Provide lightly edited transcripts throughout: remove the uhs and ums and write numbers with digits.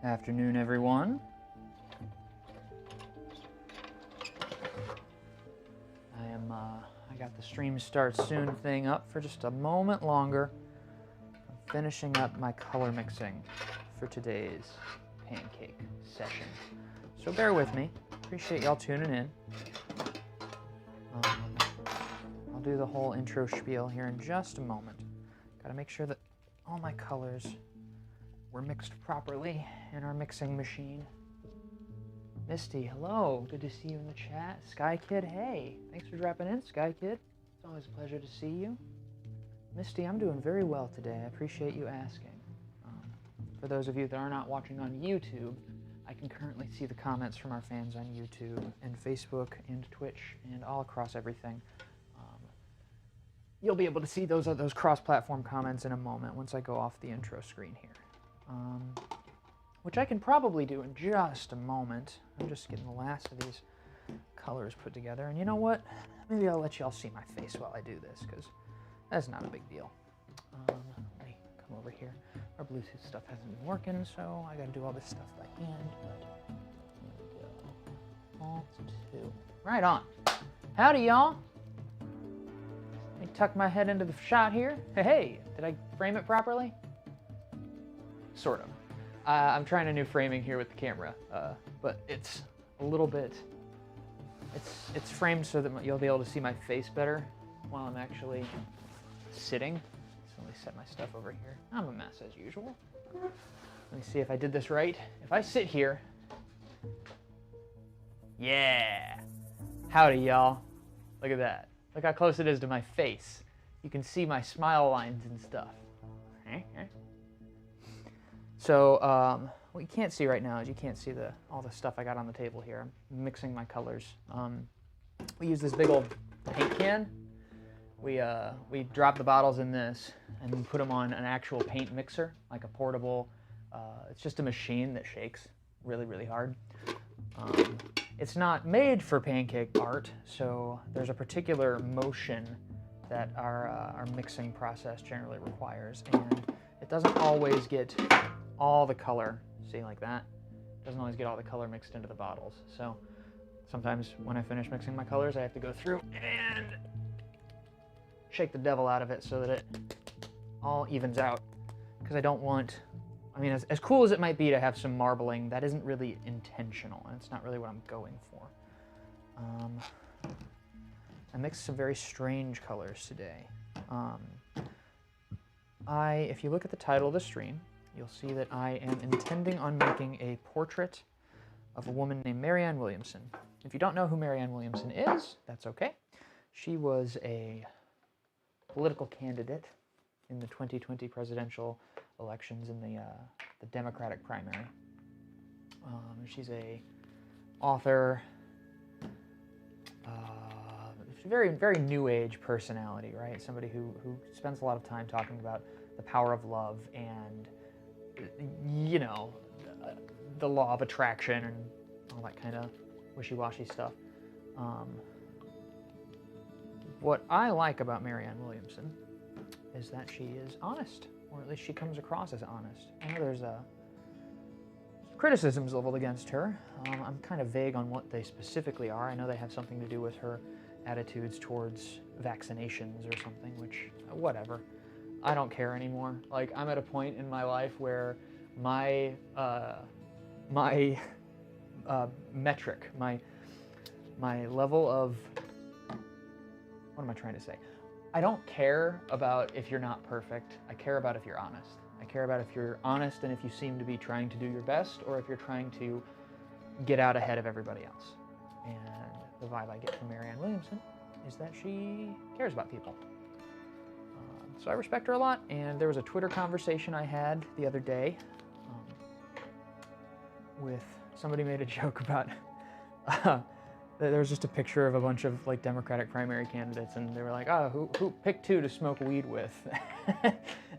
Afternoon, everyone. I got the stream start soon thing up for just a moment longer. I'm finishing up my color mixing for today's pancake session. So bear with me. Appreciate y'all tuning in. I'll do the whole intro spiel here in just a moment. Gotta make sure that all my colors were mixed properly in our mixing machine. Misty, hello. Good to see you in the chat. Sky Kid, hey. Thanks for dropping in, Sky Kid. It's always a pleasure to see you. Misty, I'm doing very well today. I appreciate you asking. For those of you that are not watching on YouTube, I can currently see the comments from our fans on YouTube and Facebook and Twitch and all across everything. You'll be able to see those cross-platform comments in a moment once I go off the intro screen here. Which I can probably do in just a moment. I'm just getting the last of these colors put together. And you know what? Maybe I'll let y'all see my face while I do this, because that's not a big deal. Let me come over here. Our Bluetooth stuff hasn't been working, so I gotta do all this stuff by hand. But here we go. Alt 2. Right on. Howdy, y'all. Let me tuck my head into the shot here. Hey, did I frame it properly? Sort of. I'm trying a new framing here with the camera, but it's a little bit, it's framed so that you'll be able to see my face better while I'm actually sitting. So let me set my stuff over here. I'm a mess as usual. Let me see if I did this right. If I sit here, yeah, howdy y'all. Look at that. Look how close it is to my face. You can see my smile lines and stuff. So what you can't see right now is you can't see all the stuff I got on the table here. I'm mixing my colors. We use this big old paint can. We drop the bottles in this and we put them on an actual paint mixer, like a portable. It's just a machine that shakes really, really hard. It's not made for pancake art, so there's a particular motion that our mixing process generally requires, and it doesn't always get all the color, see, like that, doesn't always get all the color mixed into the bottles. So sometimes when I finish mixing my colors, I have to go through and shake the devil out of it so that it all evens out, because I don't want, I mean, as cool as it might be to have some marbling, that isn't really intentional, and it's not really what I'm going for. I mixed some very strange colors today. If you look at the title of the stream, you'll see that I am intending on making a portrait of a woman named Marianne Williamson. If you don't know who Marianne Williamson is, that's okay. She was a political candidate in the 2020 presidential elections in the Democratic primary. She's a author, very, very new age personality, right? Somebody who spends a lot of time talking about the power of love and, you know, the law of attraction and all that kind of wishy-washy stuff. What I like about Marianne Williamson is that she is honest, or at least she comes across as honest. I know there's criticisms leveled against her. I'm kind of vague on what they specifically are. I know they have something to do with her attitudes towards vaccinations or something, which, whatever. I don't care anymore. Like, I'm at a point in my life where my metric, my level of, what am I trying to say? I don't care about if you're not perfect. I care about if you're honest. I care about if you're honest and if you seem to be trying to do your best, or if you're trying to get out ahead of everybody else. And the vibe I get from Marianne Williamson is that she cares about people. So I respect her a lot, and there was a Twitter conversation I had the other day with somebody made a joke about there was just a picture of a bunch of like Democratic primary candidates, and they were like, oh, who picked two to smoke weed with?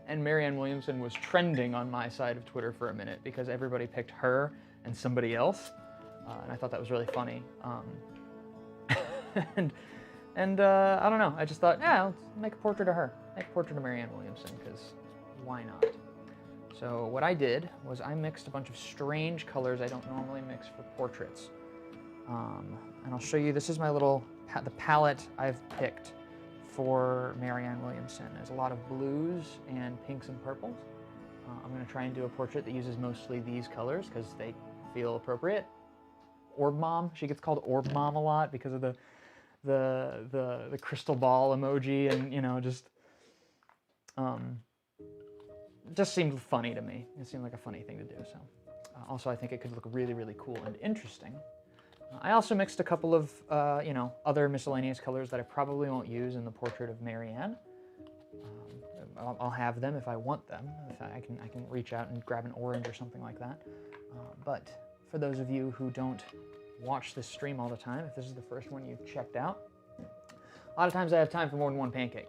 And Marianne Williamson was trending on my side of Twitter for a minute because everybody picked her and somebody else, and I thought that was really funny. And I don't know, I just thought, yeah, let's make a portrait of her. Make a portrait of Marianne Williamson, because why not? So what I did was I mixed a bunch of strange colors I don't normally mix for portraits. And I'll show you, this is my little, the palette I've picked for Marianne Williamson. There's a lot of blues and pinks and purples. I'm going to try and do a portrait that uses mostly these colors because they feel appropriate. Orb Mom, she gets called Orb Mom a lot because of the crystal ball emoji, and you know, just seemed funny to me. It seemed like a funny thing to do. So also I think it could look really, really cool and interesting. I also mixed a couple of you know, other miscellaneous colors that I probably won't use in the portrait of Marianne. I'll have them if I want them. If I can reach out and grab an orange or something like that. But for those of you who don't watch this stream all the time, if this is the first one you've checked out, a lot of times I have time for more than one pancake.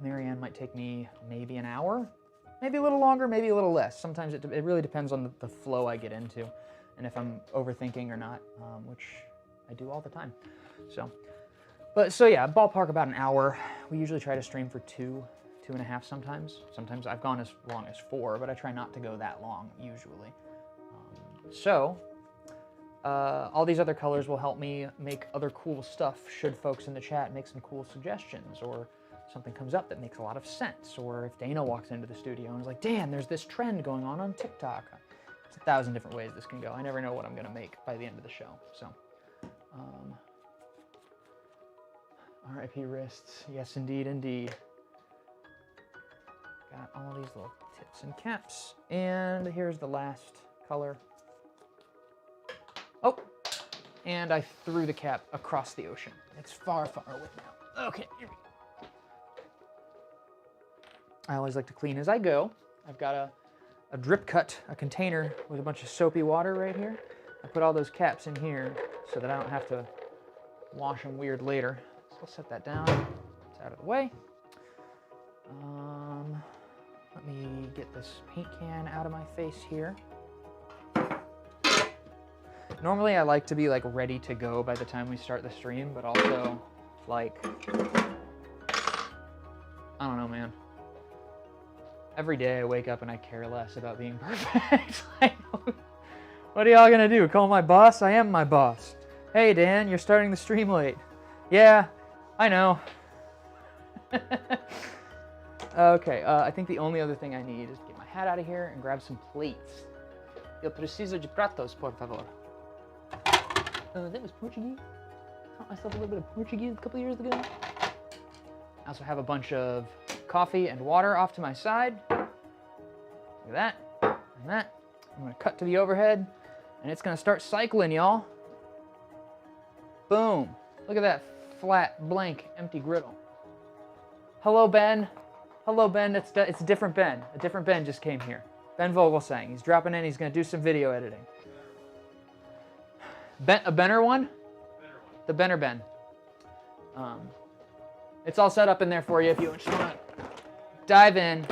Marianne might take me maybe an hour, maybe a little longer, maybe a little less. Sometimes it really depends on the flow I get into and if I'm overthinking or not, which I do all the time. So yeah, ballpark about an hour. We usually try to stream for 2.5 sometimes. Sometimes I've gone as long as 4, but I try not to go that long usually. All these other colors will help me make other cool stuff should folks in the chat make some cool suggestions, or something comes up that makes a lot of sense, or if Dana walks into the studio and is like, Dan, there's this trend going on TikTok. It's 1,000 different ways this can go. I never know what I'm going to make by the end of the show. So, R.I.P. wrists. Yes, indeed, indeed. Got all these little tips and caps. And here's the last color. Oh, and I threw the cap across the ocean. It's far, far away now. Okay, here we go. I always like to clean as I go. I've got a drip cut, a container with a bunch of soapy water right here. I put all those caps in here so that I don't have to wash them weird later. So I'll set that down. It's out of the way. Let me get this paint can out of my face here. Normally I like to be like ready to go by the time we start the stream, but also like, I don't know, man. Every day I wake up and I care less about being perfect. What are y'all gonna do? Call my boss? I am my boss. Hey Dan, you're starting the stream late. Yeah, I know. Okay, I think the only other thing I need is to get my hat out of here and grab some plates. Eu preciso de pratos, por favor. That was Portuguese. I taught myself a little bit of Portuguese a couple years ago. I also have a bunch of coffee and water off to my side. Look at that, and that. I'm gonna cut to the overhead, and it's gonna start cycling, y'all. Boom. Look at that flat, blank, empty griddle. Hello, Ben. Hello, Ben. It's a different Ben. A different Ben just came here. Ben Vogelsang. He's dropping in. He's gonna do some video editing. A Benner one? The Benner Ben. It's all set up in there for you if you just want to dive in.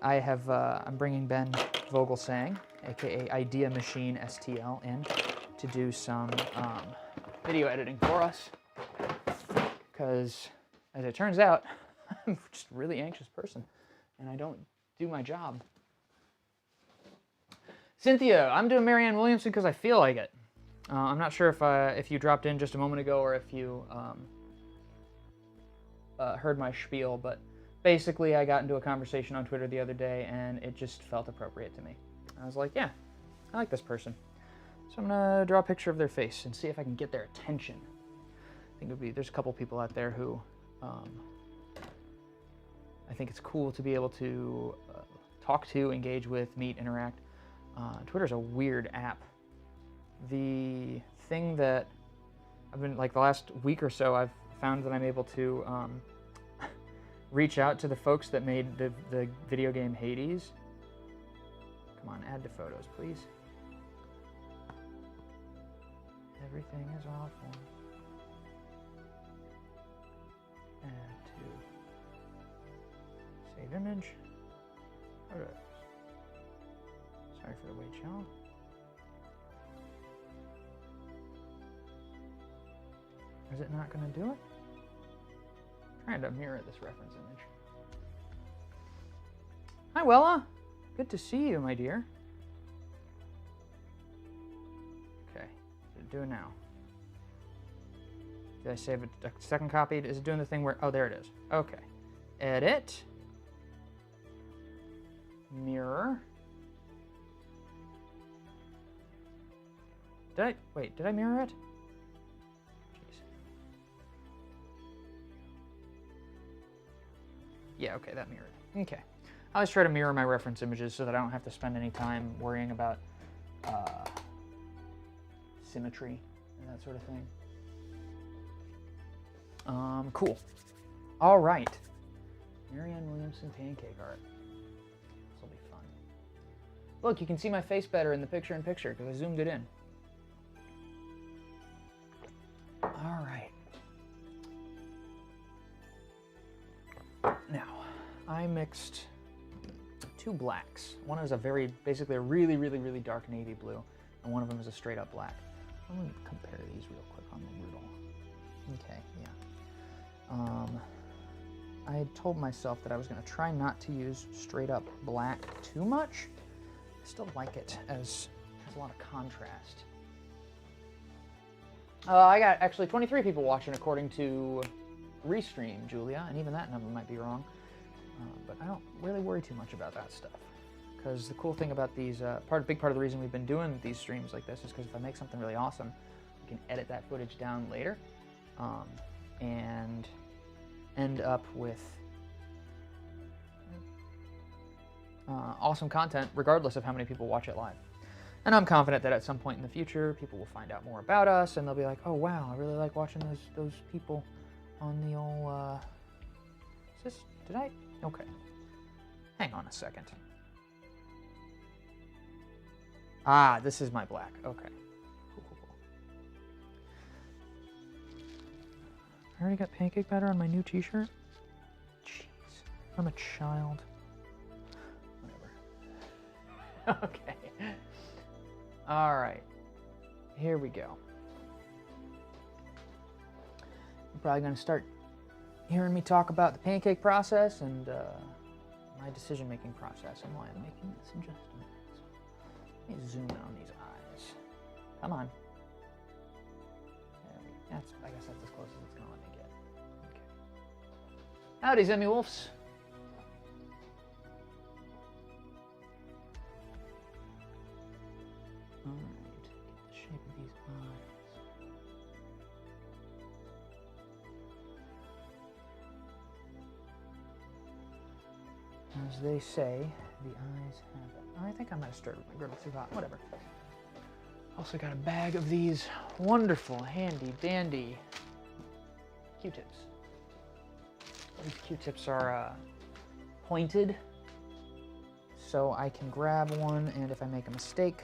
I'm bringing Ben Vogelsang, aka Idea Machine STL, in to do some video editing for us. Because, as it turns out, I'm just a really anxious person, and I don't do my job. Cynthia, I'm doing Marianne Williamson because I feel like it. I'm not sure if you dropped in just a moment ago or if you heard my spiel, but basically I got into a conversation on Twitter the other day and it just felt appropriate to me. I was like, yeah, I like this person. So I'm gonna draw a picture of their face and see if I can get their attention. I think there's a couple people out there who I think it's cool to be able to talk to, engage with, meet, interact. Twitter's a weird app. The thing that I've been, like the last week or so, I've found that I'm able to reach out to the folks that made the video game Hades. Come on, add to photos, please. Everything is awful. Add to save image. Photos. Sorry for the wait, y'all. Is it not going to do it? I'm trying to mirror this reference image. Hi, Wella. Good to see you, my dear. Okay, so do it now. Did I save a second copy? Is it doing the thing where... Oh, there it is. Okay. Edit. Mirror. Did I mirror it? Jeez. Yeah, okay, that mirrored. Okay. I always try to mirror my reference images so that I don't have to spend any time worrying about symmetry and that sort of thing. Cool. All right. Marianne Williamson pancake art. This will be fun. Look, you can see my face better in the picture-in-picture because I zoomed it in. All right. Now, I mixed two blacks. One is basically a really, really, really dark navy blue, and one of them is a straight up black. I'm going to compare these real quick on the Moodle. Okay, yeah. I had told myself that I was going to try not to use straight up black too much. I still like it as a lot of contrast. I got actually 23 people watching according to Restream, Julia, and even that number might be wrong. But I don't really worry too much about that stuff. Because the cool thing about these, big part of the reason we've been doing these streams like this is because if I make something really awesome, we can edit that footage down later and end up with awesome content regardless of how many people watch it live. And I'm confident that at some point in the future, people will find out more about us, and they'll be like, oh, wow, I really like watching those people on the old, did I? Okay. Hang on a second. Ah, this is my black. Okay. Cool, cool, cool. I already got pancake batter on my new t-shirt? Jeez. I'm a child. Whatever. Okay. All right, here we go. You're probably going to start hearing me talk about the pancake process and my decision-making process and why I'm making this adjustment. Let me zoom in on these eyes. Come on. I guess that's as close as it's going to let me get. Okay. Howdy, Zemi-Wolfs. Alright, get the shape of these eyes. As they say, the eyes have it. I think I might have started with my grimace too hot. Whatever. Also got a bag of these wonderful, handy, dandy Q-tips. These Q-tips are pointed, so I can grab one, and if I make a mistake,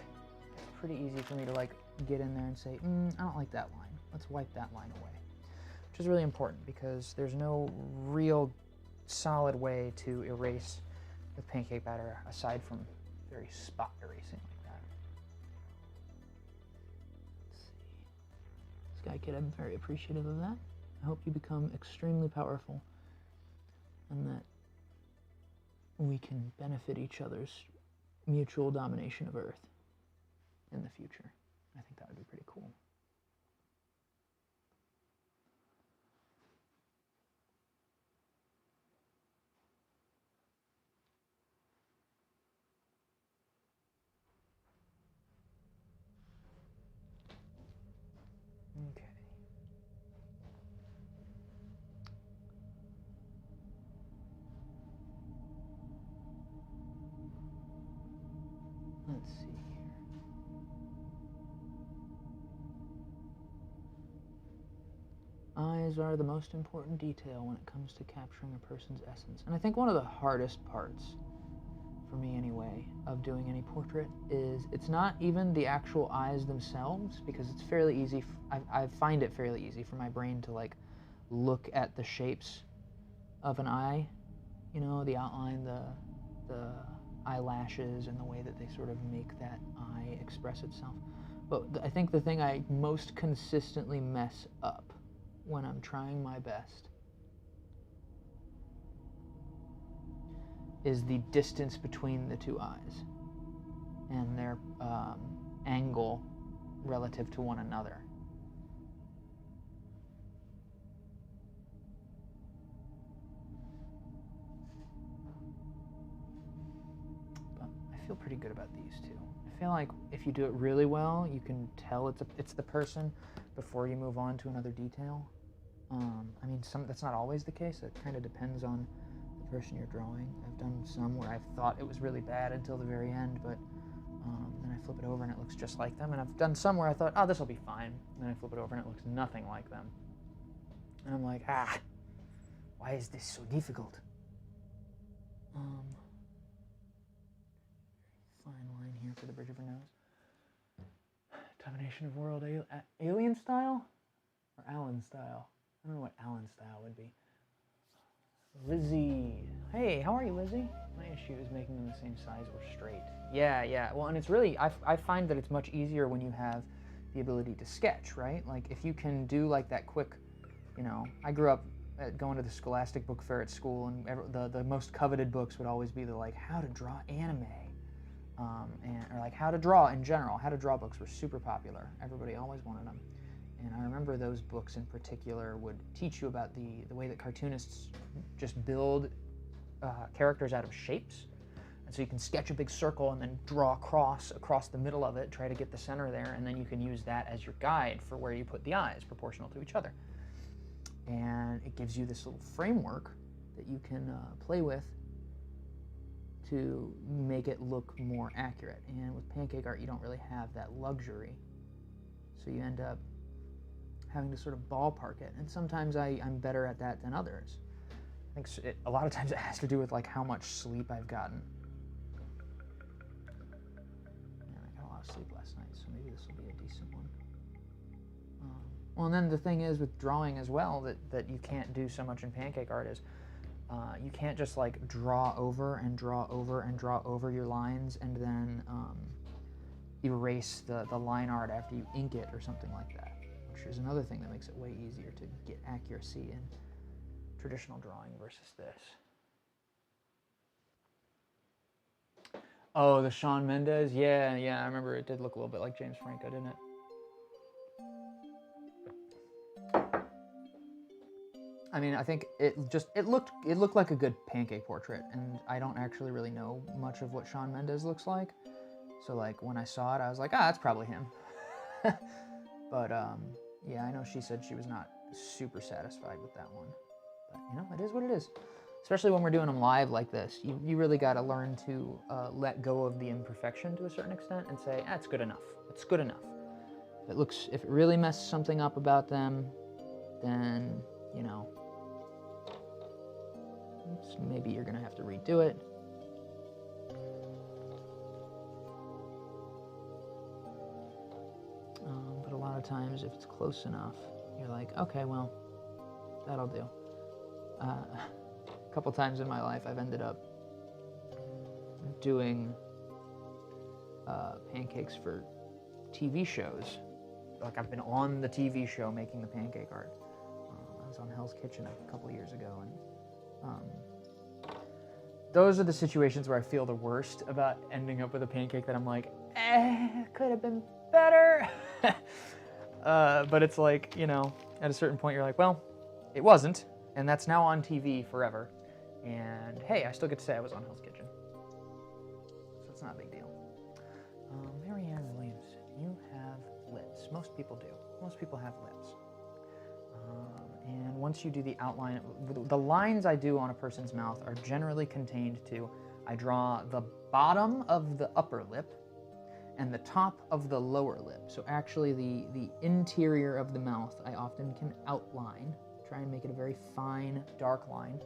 pretty easy for me to like get in there and say, I don't like that line. Let's wipe that line away. Which is really important because there's no real solid way to erase with pancake batter aside from very spot erasing like that. Let's see. Sky Kid, I'm very appreciative of that. I hope you become extremely powerful and that we can benefit each other's mutual domination of Earth in the future. I think that would be pretty cool. Okay. Let's see here. Eyes are the most important detail when it comes to capturing a person's essence. And I think one of the hardest parts, for me anyway, of doing any portrait is it's not even the actual eyes themselves, because it's fairly easy, I find it fairly easy for my brain to like look at the shapes of an eye, you know, the outline, the eyelashes and the way that they sort of make that eye express itself. But I think the thing I most consistently mess up when I'm trying my best is the distance between the two eyes and their angle relative to one another. But I feel pretty good about these two. I feel like if you do it really well, you can tell it's the person before you move on to another detail. I mean, that's not always the case. It kind of depends on the person you're drawing. I've done some where I've thought it was really bad until the very end, but then I flip it over and it looks just like them. And I've done some where I thought, oh, this will be fine. And then I flip it over and it looks nothing like them. And I'm like, why is this so difficult? Fine line here for the bridge of her nose. Domination of world, alien style or Alan style? I don't know what Alan style would be. Lizzie. Hey, how are you, Lizzie? My issue is making them the same size or straight. Yeah. Well, and it's really, I find that it's much easier when you have the ability to sketch, right? Like, if you can do like that quick, I grew up going to the Scholastic Book Fair at school, and the most coveted books would always be the, like, how to draw anime, or like how to draw in general. How to draw books were super popular. Everybody always wanted them. And I remember those books in particular would teach you about the way that cartoonists just build characters out of shapes. And so you can sketch a big circle and then draw a cross across the middle of it, try to get the center there, and then you can use that as your guide for where you put the eyes, proportional to each other. And it gives you this little framework that you can play with to make it look more accurate. And with pancake art, you don't really have that luxury. So you end up having to sort of ballpark it. And sometimes I'm better at that than others. I think a lot of times it has to do with like how much sleep I've gotten. Yeah, I got a lot of sleep last night, so maybe this will be a decent one. Well, and then the thing is with drawing as well that you can't do so much in pancake art is you can't just like draw over and draw over and draw over your lines and then erase the line art after you ink it or something like that, which is another thing that makes it way easier to get accuracy in traditional drawing versus this. Oh, the Shawn Mendes? Yeah, I remember it did look a little bit like James Franco, didn't it? I mean, I think it looked like a good pancake portrait, and I don't actually really know much of what Shawn Mendes looks like. So like when I saw it, I was like, that's probably him. But yeah, I know she said she was not super satisfied with that one. But it is what it is. Especially when we're doing them live like this, you really got to learn to let go of the imperfection to a certain extent and say, it's good enough. It's good enough. If it really messes something up about them, then maybe you're gonna have to redo it. But a lot of times, if it's close enough, you're like, okay, well, that'll do. A couple times in my life, I've ended up doing pancakes for TV shows. Like, I've been on the TV show making the pancake art. I was on Hell's Kitchen a couple years ago, and those are the situations where I feel the worst about ending up with a pancake that I'm like, could have been better. But it's like, at a certain point you're like, well, it wasn't, and that's now on TV forever. And hey, I still get to say I was on Hell's Kitchen. So it's not a big deal. Marianne Williamson, you have lips. Most people do. Most people have lips. And once you do the outline, the lines I do on a person's mouth are generally contained to, I draw the bottom of the upper lip and the top of the lower lip. So actually the interior of the mouth I often can outline, try and make it a very fine, dark line.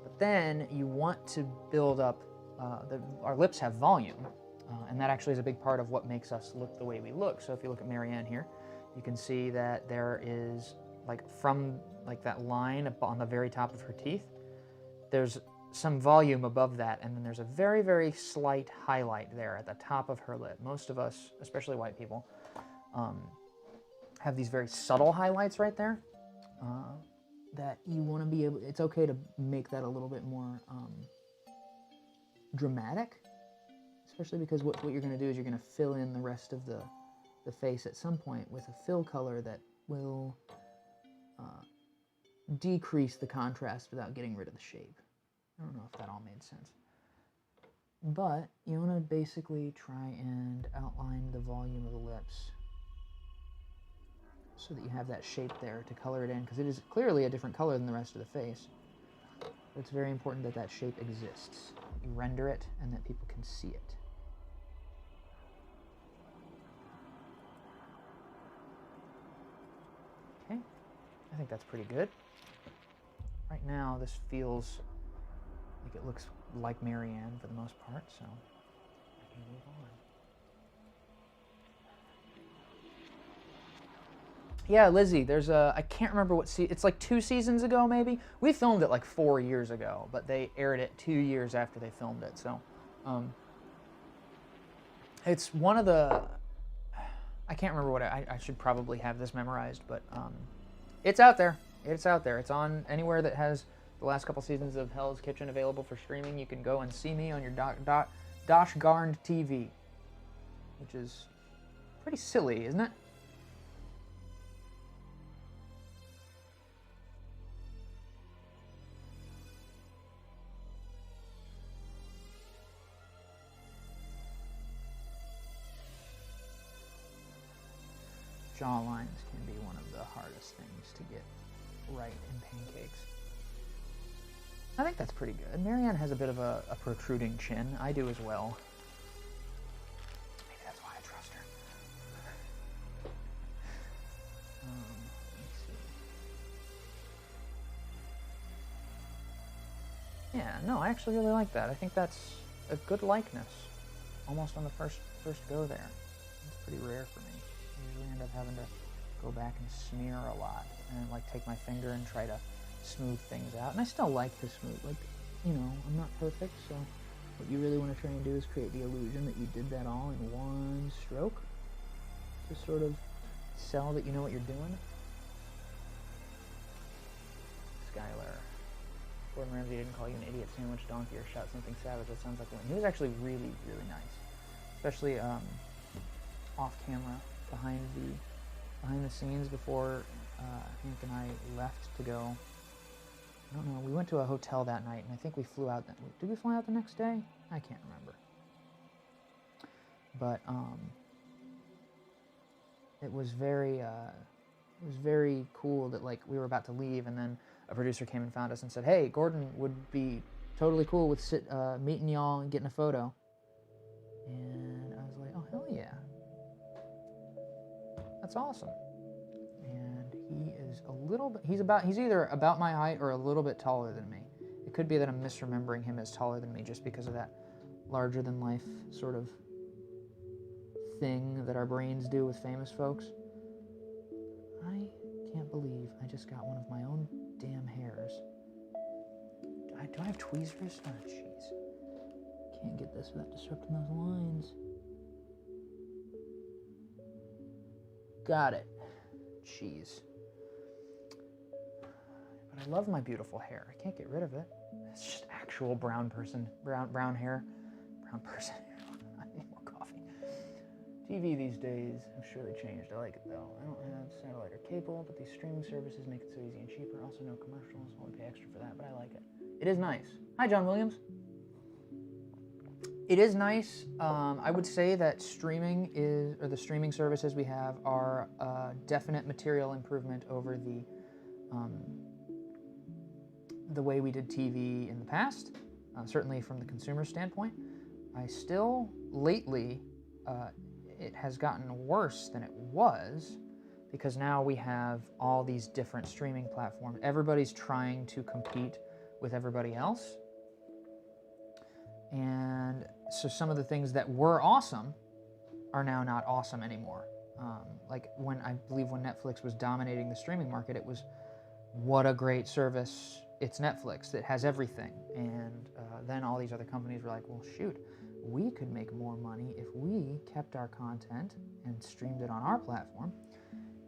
But then you want to build up, our lips have volume, and that actually is a big part of what makes us look the way we look. So if you look at Marianne here, you can see that there is, from that line on the very top of her teeth, there's some volume above that, and then there's a very, very slight highlight there at the top of her lip. Most of us, especially white people, have these very subtle highlights right there that you want to be able, it's okay to make that a little bit more dramatic, especially because what you're going to do is you're going to fill in the rest of the face at some point with a fill color that will decrease the contrast without getting rid of the shape. I don't know if that all made sense. But you want to basically try and outline the volume of the lips so that you have that shape there to color it in, because it is clearly a different color than the rest of the face. But it's very important that that shape exists. You render it and that people can see it. Okay, I think that's pretty good. Right now, this feels like it looks like Marianne for the most part, so I can move on. Yeah, Lizzie, there's a, I can't remember what it's like 2 seasons ago maybe. We filmed it like 4 years ago, but they aired it 2 years after they filmed it, so it's one of the, I can't remember what I should probably have this memorized, but it's out there. It's out there. It's on anywhere that has the last couple seasons of Hell's Kitchen available for streaming. You can go and see me on your Dosh Garned TV, which is pretty silly, isn't it? Jaw lines can be one of the hardest things to get right in Pancakes. I think that's pretty good. Marianne has a bit of a protruding chin. I do as well. Maybe that's why I trust her. Let's see. Yeah, no, I actually really like that. I think that's a good likeness. Almost on the first go there. It's pretty rare for me. I usually end up having to go back and smear a lot and like take my finger and try to smooth things out. And I still like to smooth, like, you know, I'm not perfect, so what you really want to try and do is create the illusion that you did that all in one stroke to sort of sell that you know what you're doing. Skylar. Gordon Ramsay didn't call you an idiot, sandwich, donkey, or shout something savage. That sounds like one. He was actually really, really nice, especially off camera, behind the scenes before Hank and I left to go. I don't know. We went to a hotel that night, and I think we flew out. Did we fly out the next day? I can't remember. But it was very cool that like we were about to leave, and then a producer came and found us and said, "Hey, Gordon would be totally cool with meeting y'all and getting a photo." And I was like, "Oh hell yeah, that's awesome." And he is a little bit, he's either about my height or a little bit taller than me. It could be that I'm misremembering him as taller than me just because of that larger than life sort of thing that our brains do with famous folks. I can't believe I just got one of my own damn hairs. Do I have tweezers? Oh, jeez. Can't get this without disrupting those lines. Got it. Jeez. But I love my beautiful hair. I can't get rid of it. It's just actual brown hair. Brown person. I need more coffee. TV these days have surely changed. I like it though. I don't have satellite or cable, but these streaming services make it so easy and cheaper. Also no commercials. I only pay extra for that, but I like it. It is nice. Hi, John Williams. It is nice. I would say that the streaming services we have are a definite material improvement over the way we did TV in the past, certainly from the consumer standpoint. I still, lately, it has gotten worse than it was because now we have all these different streaming platforms. Everybody's trying to compete with everybody else. And so some of the things that were awesome are now not awesome anymore. Like I believe when Netflix was dominating the streaming market, it was, what a great service, it's Netflix, it has everything. And then all these other companies were like, well, shoot, we could make more money if we kept our content and streamed it on our platform.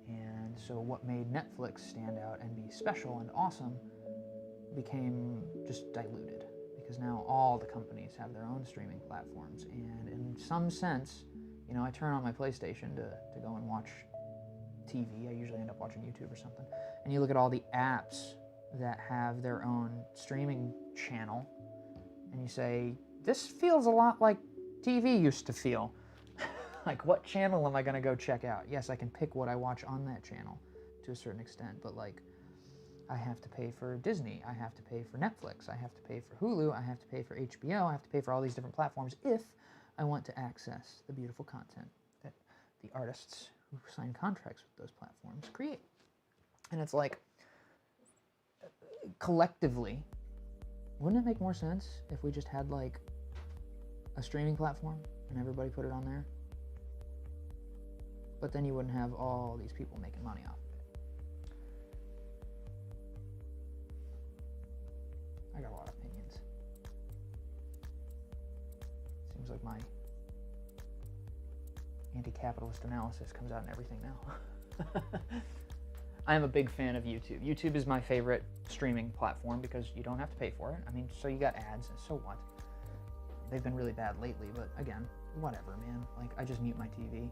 And so what made Netflix stand out and be special and awesome became just diluted, because because now all the companies have their own streaming platforms, and in some sense, you know, I turn on my PlayStation to go and watch TV. I usually end up watching YouTube or something, and you look at all the apps that have their own streaming channel, and you say, this feels a lot like TV used to feel. Like, what channel am I going to go check out? Yes, I can pick what I watch on that channel to a certain extent, but like, I have to pay for Disney, I have to pay for Netflix, I have to pay for Hulu, I have to pay for HBO, I have to pay for all these different platforms if I want to access the beautiful content that the artists who sign contracts with those platforms create. And it's like, collectively, wouldn't it make more sense if we just had like a streaming platform and everybody put it on there? But then you wouldn't have all these people making money off of it. I got a lot of opinions. Seems like my anti-capitalist analysis comes out in everything now. I am a big fan of YouTube. YouTube is my favorite streaming platform because you don't have to pay for it. I mean, so you got ads, and so what? They've been really bad lately, but again, whatever, man. Like, I just mute my TV,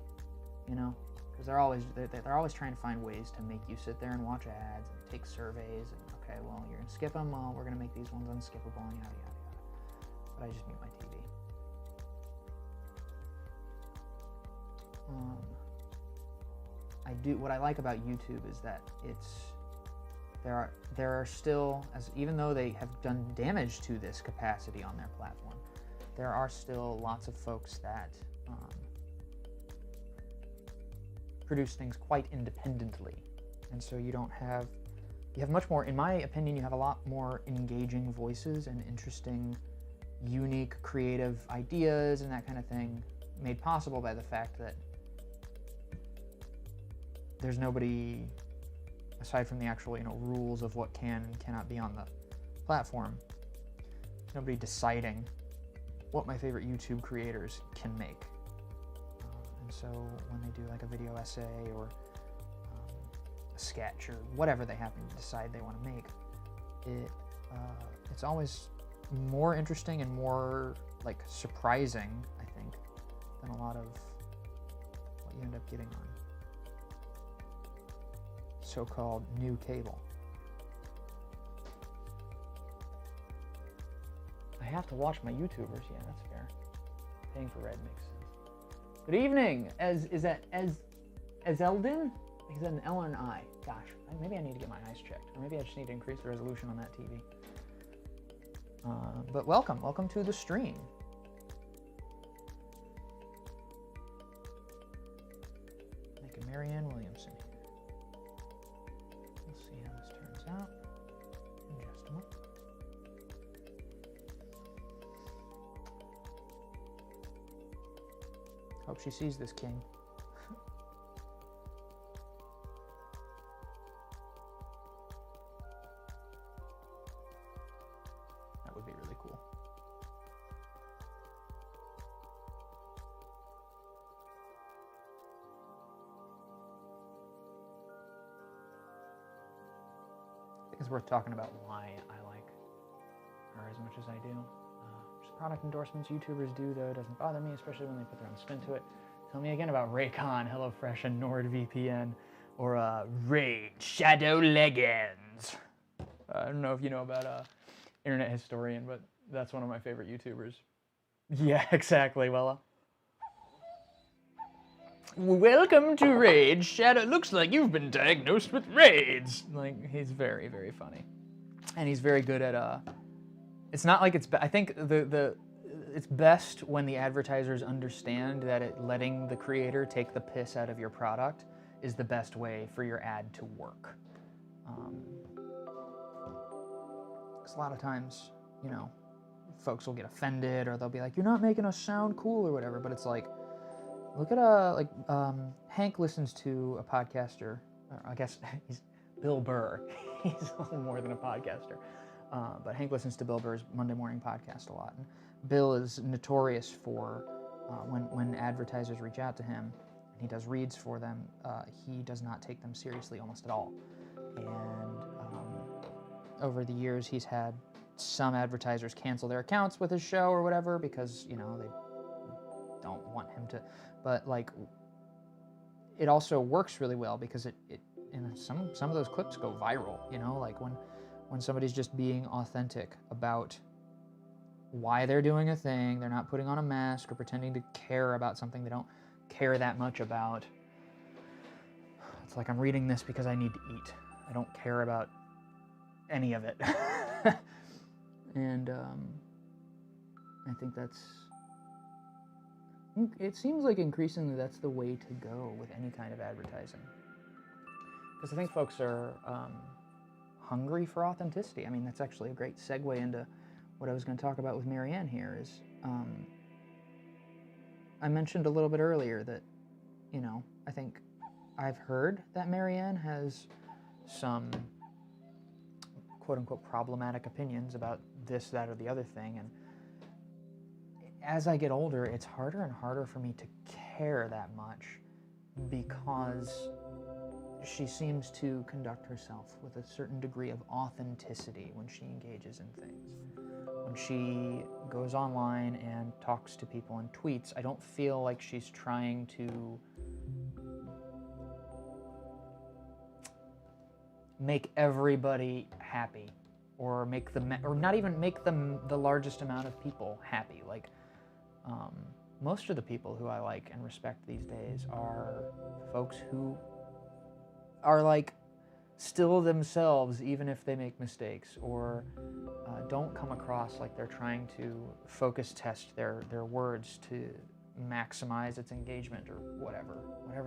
you know? Because they're always trying to find ways to make you sit there and watch ads and take surveys, and okay, well, you're gonna skip them, well, we're gonna make these ones unskippable, and yada, yada, yada. But I just mute my TV. What I like about YouTube is that there are still, even though they have done damage to this capacity on their platform, there are still lots of folks that produce things quite independently, and so you have much more, in my opinion, you have a lot more engaging voices and interesting, unique, creative ideas and that kind of thing, made possible by the fact that there's nobody, aside from the actual, you know, rules of what can and cannot be on the platform, nobody deciding what my favorite YouTube creators can make. And so when they do like a video essay or a sketch or whatever they happen to decide they want to make, it's always more interesting and more like surprising, I think, than a lot of what you end up getting on so-called new cable. I have to watch my YouTubers. Yeah, that's fair. Paying for red makes sense. Good evening. Is that Eldin? Is that an L or an I? Gosh, maybe I need to get my eyes checked, or maybe I just need to increase the resolution on that TV. But welcome to the stream. Make a Marianne Williamson here. We'll see how this turns out in just a moment. Hope she sees this king. That would be really cool. I think it's worth talking about why I like her as much as I do. Just product endorsements YouTubers do, though, doesn't bother me, especially when they put their own spin to it. Tell me again about Raycon, HelloFresh, and NordVPN, or Raid Shadow Legends. I don't know if you know about Internet Historian, but that's one of my favorite YouTubers. Yeah, exactly, Wella. Welcome to Raid Shadow. Looks like you've been diagnosed with raids. Like, he's very, very funny, and he's very good at it's not like it's. I think it's best when the advertisers understand that letting the creator take the piss out of your product is the best way for your ad to work. Because a lot of times, you know, folks will get offended, or they'll be like, "You're not making us sound cool," or whatever. But it's like, look at Hank listens to a podcaster. Or I guess he's Bill Burr. He's a little more than a podcaster. But Hank listens to Bill Burr's Monday morning podcast a lot. And Bill is notorious for when advertisers reach out to him and he does reads for them, he does not take them seriously almost at all. And over the years, he's had some advertisers cancel their accounts with his show or whatever because, you know, they don't want him to, but like, it also works really well because it and some of those clips go viral, you know, like when somebody's just being authentic about why they're doing a thing, they're not putting on a mask or pretending to care about something they don't care that much about. It's like, I'm reading this because I need to eat. I don't care about any of it. And I think it seems like increasingly that's the way to go with any kind of advertising. Because I think folks are hungry for authenticity. I mean, that's actually a great segue into what I was going to talk about with Marianne here is, I mentioned a little bit earlier that, you know, I think I've heard that Marianne has some quote-unquote problematic opinions about this, that, or the other thing, and as I get older, it's harder and harder for me to care that much because she seems to conduct herself with a certain degree of authenticity when she engages in things. When she goes online and talks to people and tweets, I don't feel like she's trying to make everybody happy, or make them, or not even make them the largest amount of people happy. Like, most of the people who I like and respect these days are folks who are like still themselves, even if they make mistakes, or don't come across like they're trying to focus test their words to maximize its engagement or whatever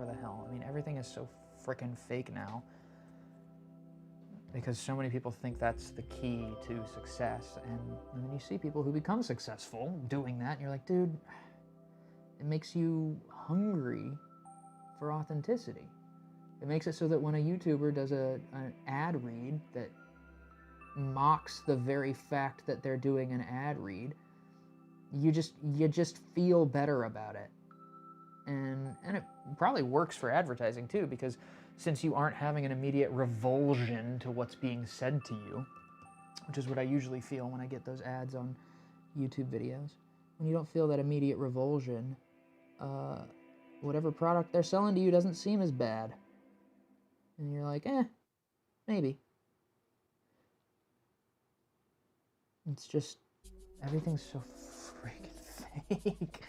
the hell. I mean, everything is so frickin' fake now, because so many people think that's the key to success, and then you see people who become successful doing that, and you're like, dude, it makes you hungry for authenticity. It makes it so that when a YouTuber does an ad read that mocks the very fact that they're doing an ad read, you just feel better about it. And it probably works for advertising too, because since you aren't having an immediate revulsion to what's being said to you, which is what I usually feel when I get those ads on YouTube videos, when you don't feel that immediate revulsion, whatever product they're selling to you doesn't seem as bad. And you're like, maybe. It's just, everything's so freaking fake.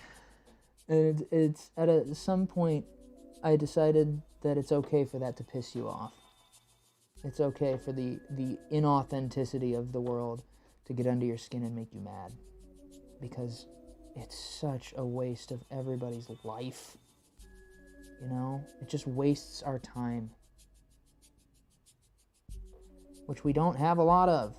And it's at some point, I decided that it's okay for that to piss you off. It's okay for the inauthenticity of the world to get under your skin and make you mad. Because it's such a waste of everybody's life. You know? It just wastes our time. Which we don't have a lot of.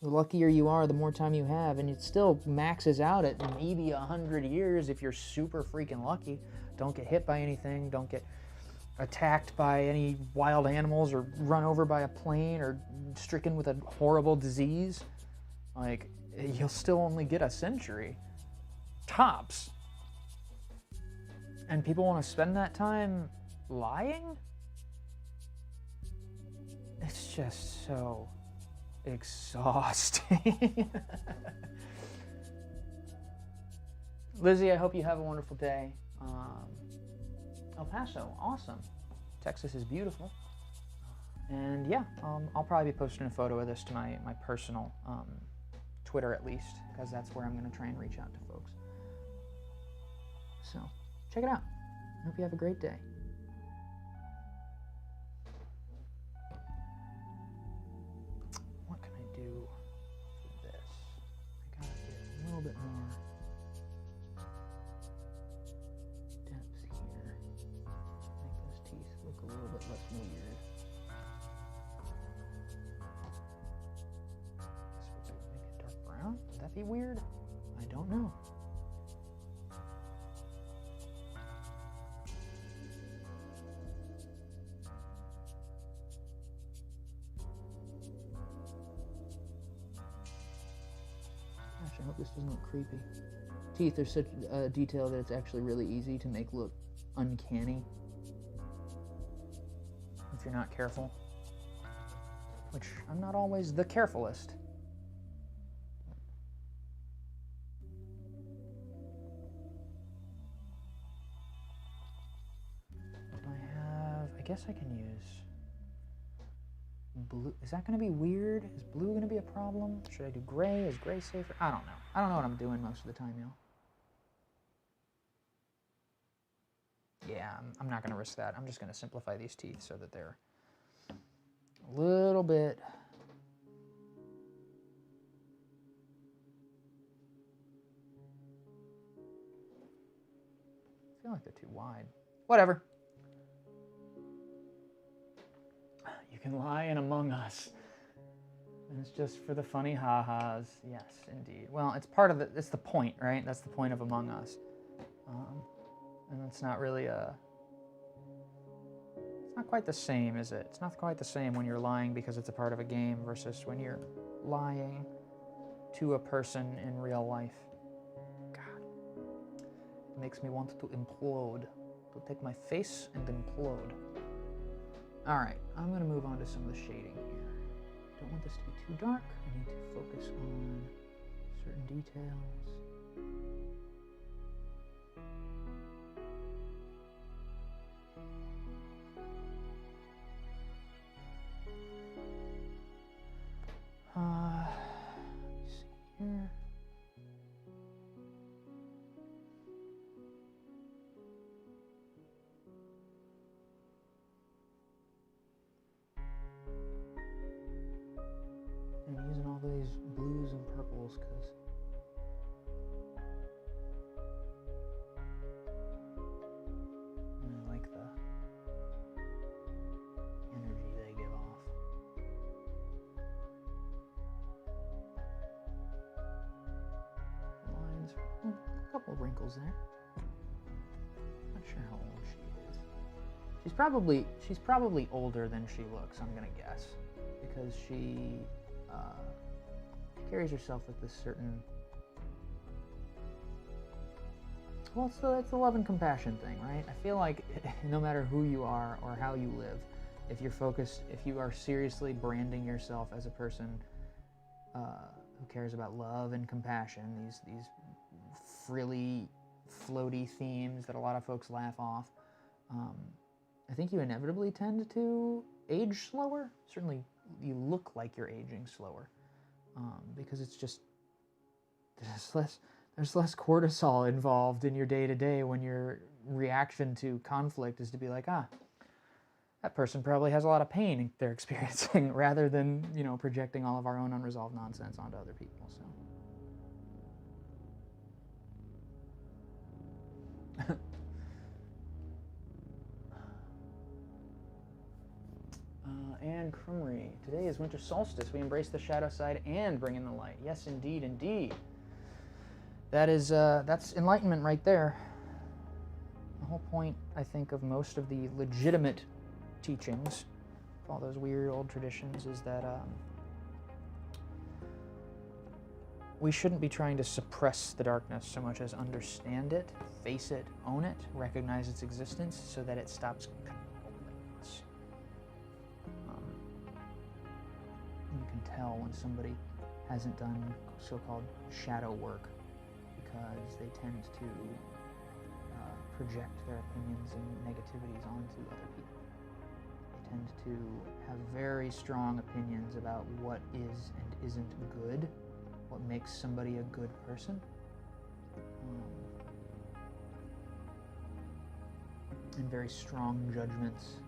The luckier you are, the more time you have, and it still maxes out at maybe 100 years if you're super freaking lucky. Don't get hit by anything, don't get attacked by any wild animals, or run over by a plane, or stricken with a horrible disease. Like, you'll still only get a century. Tops. And people want to spend that time lying? It's just so exhausting. Lizzie, I hope you have a wonderful day. El Paso, awesome. Texas is beautiful. And yeah, I'll probably be posting a photo of this to my personal Twitter at least, because that's where I'm going to try and reach out to folks. So, check it out. I hope you have a great day. What can I do for this? I gotta get a little bit more depth here. Make those teeth look a little bit less weird. Make it dark brown? Would that be weird? I don't know. Gosh, I hope this doesn't look creepy. Teeth are such a detail that it's actually really easy to make look uncanny if you're not careful. which I'm not always the carefulest. I guess I can use blue. Is that going to be weird? Is blue going to be a problem? Should I do gray? Is gray safer? I don't know. I don't know what I'm doing most of the time, y'all. Yeah, I'm not going to risk that. I'm just going to simplify these teeth so that they're a little bit... I feel like they're too wide. Whatever. You can lie in Among Us. And it's just for the funny ha-has. Yes, indeed. Well, it's part of the... It's the point, right? That's the point of Among Us. And it's not really a... It's not quite the same, is it? It's not quite the same when you're lying because it's a part of a game versus when you're lying to a person in real life. God. It makes me want to implode. To take my face and implode. Alright, I'm going to move on to some of the shading here. Don't want this to be too dark. I need to focus on certain details. Let's see here. I'm using all these blues and purples because I like the energy they give off. Lines, a couple of wrinkles there. Not sure how old she is. She's probably older than she looks, I'm gonna guess, because she carries herself with this certain... Well, it's the love and compassion thing, right? I feel like no matter who you are or how you live, if you're focused, if you are seriously branding yourself as a person who cares about love and compassion, these frilly, floaty themes that a lot of folks laugh off, I think you inevitably tend to age slower. Certainly, you look like you're aging slower. Because it's just, there's less cortisol involved in your day-to-day when your reaction to conflict is to be like, that person probably has a lot of pain they're experiencing, rather than, you know, projecting all of our own unresolved nonsense onto other people, so. And Crumry. Today is winter solstice. We embrace the shadow side and bring in the light. Yes, indeed, indeed. That is, that's enlightenment right there. The whole point, I think, of most of the legitimate teachings, all those weird old traditions, is that we shouldn't be trying to suppress the darkness so much as understand it, face it, own it, recognize its existence so that it stops controlling us. You can tell when somebody hasn't done so-called shadow work because they tend to project their opinions and negativities onto other people. They tend to have very strong opinions about what is and isn't good, what makes somebody a good person. And very strong judgments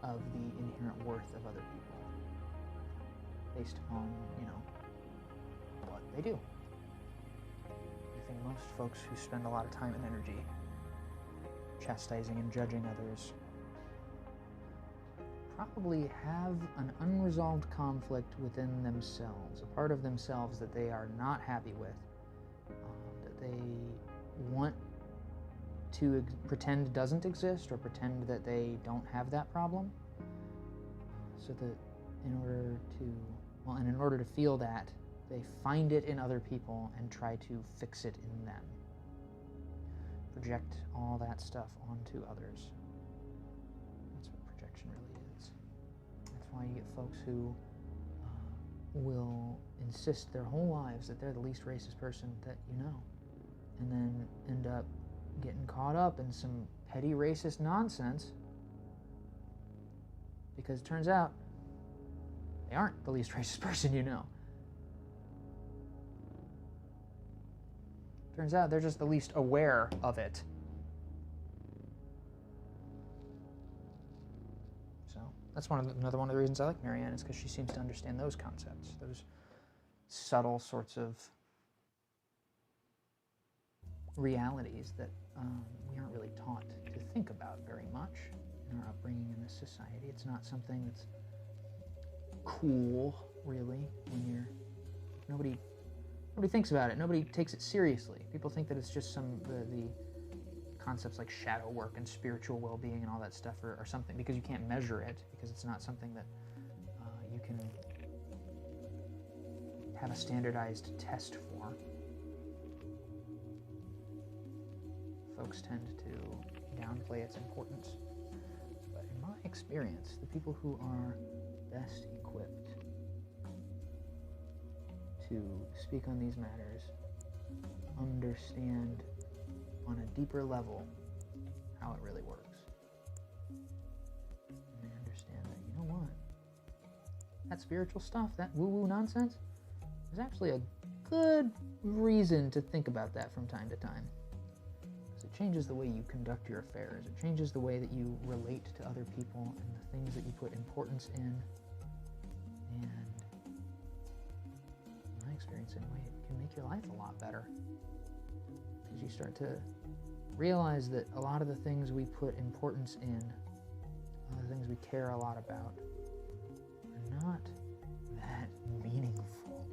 of the inherent worth of other people based upon, you know, what they do. I think most folks who spend a lot of time and energy chastising and judging others probably have an unresolved conflict within themselves, a part of themselves that they are not happy with, that they want to pretend doesn't exist or pretend that they don't have that problem, so that in order to feel that, they find it in other people and try to fix it in them. Project all that stuff onto others. That's what projection really is. That's why why you get folks who will insist their whole lives that they're the least racist person that you know, and then end up getting caught up in some petty racist nonsense because it turns out they aren't the least racist person you know. Turns out they're just the least aware of it. So that's another one of the reasons I like Marianne, is because she seems to understand those concepts, those subtle sorts of realities that we aren't really taught to think about very much in our upbringing in this society. It's not something that's cool, really, when nobody thinks about it. Nobody takes it seriously. People think that it's just the concepts like shadow work and spiritual well-being and all that stuff are something, because you can't measure it, because it's not something that you can have a standardized test for. Folks tend to downplay its importance. But in my experience, the people who are best equipped to speak on these matters understand on a deeper level how it really works. And they understand that, you know what? That spiritual stuff, that woo-woo nonsense, is actually a good reason to think about that from time to time. Because it changes the way you conduct your affairs. It changes the way that you relate to other people and the things that you put importance in. And in my experience, anyway, it can make your life a lot better. Because you start to realize that a lot of the things we put importance in, a lot of the things we care a lot about, are not that meaningful.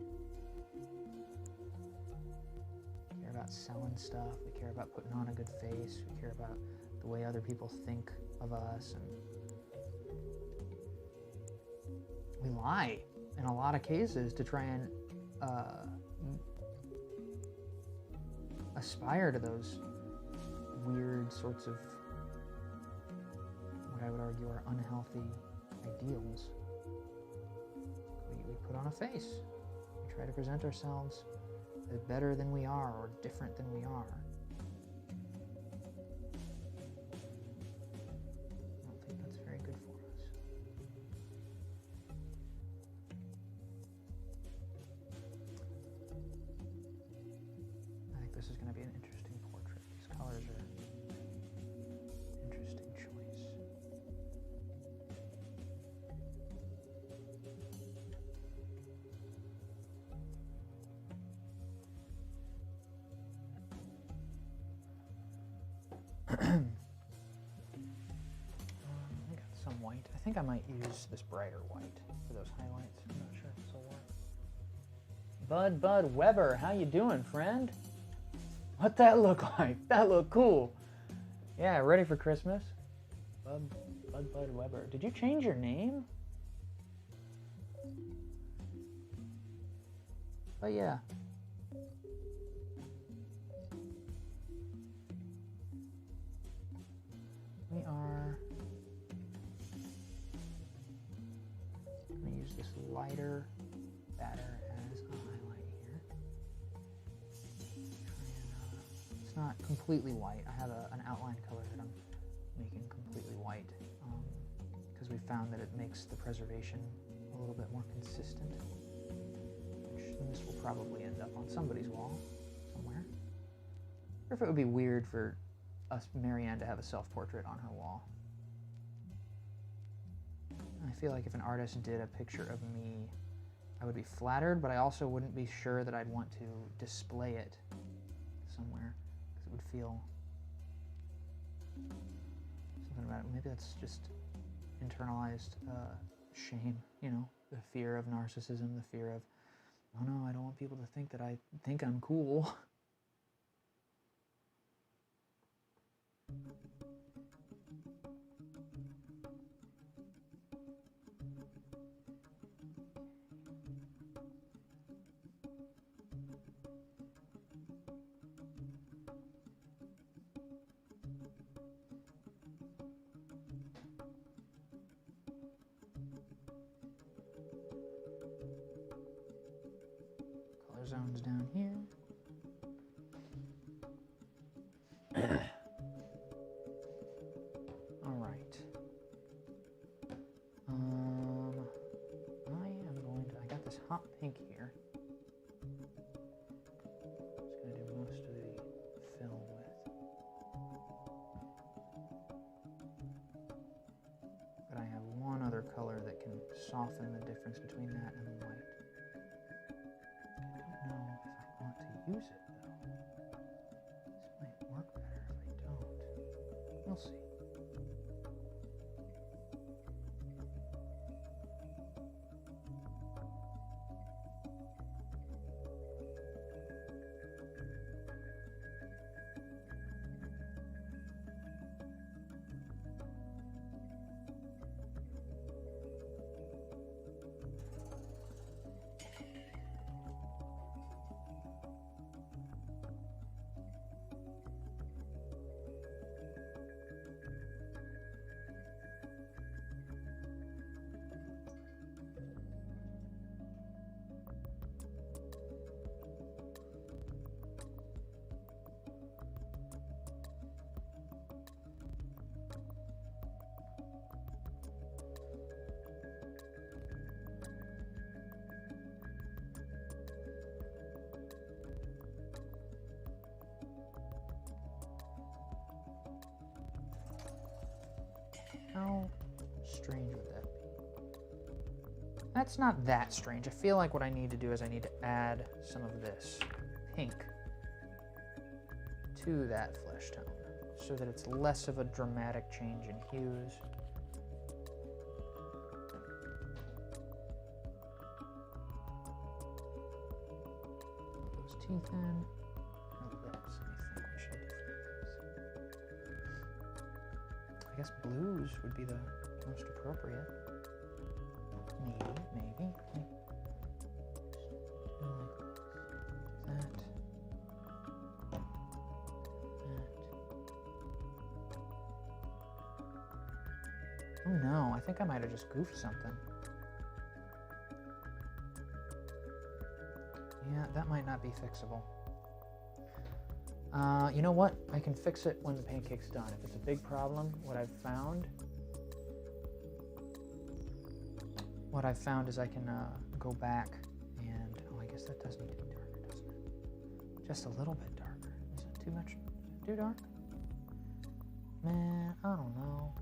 We care about selling stuff, we care about putting on a good face, we care about the way other people think of us, and we lie in a lot of cases to try and aspire to those weird sorts of, what I would argue are unhealthy ideals. We put on a face. We try to present ourselves as better than we are or different than we are. I don't think that's very good for us. I think this is going to be an interesting portrait. These colors are interesting choice. I got some white. I think I might use this brighter white for those highlights. I'm not sure if this will work. Bud Weber, how you doing, friend? What'd that look like? That looked cool. Yeah, ready for Christmas? Bud Weber. Did you change your name? But yeah. We are going to use this lighter batter as a highlight here. It's not completely white. I have an outline color that I'm making completely white because we found that it makes the preservation a little bit more consistent. And this will probably end up on somebody's wall somewhere. Or if it would be weird for Marianne to have a self-portrait on her wall. I feel like if an artist did a picture of me, I would be flattered, but I also wouldn't be sure that I'd want to display it somewhere, because it would feel something about it. Maybe that's just internalized shame, you know, the fear of narcissism, the fear of, oh no, I don't want people to think that I think I'm cool. zones down here. All right. I got this hot pink here. Just gonna do most of the fill with. But I have one other color that can soften the difference between that and the white. I don't know if I want to use it though. This might work better if I don't. We'll see. How strange would that be? That's not that strange. I feel like what I need to do is I need to add some of this pink to that flesh tone so that it's less of a dramatic change in hues. Put those teeth in. I guess blues would be the most appropriate. Maybe. That. Oh no, I think I might have just goofed something. Yeah, that might not be fixable. You know what? I can fix it when the pancake's done. If it's a big problem, what I've found is I can go back and, oh, I guess that does need to be darker, doesn't it? Just a little bit darker. Is it too much? Too dark? Man, I don't know.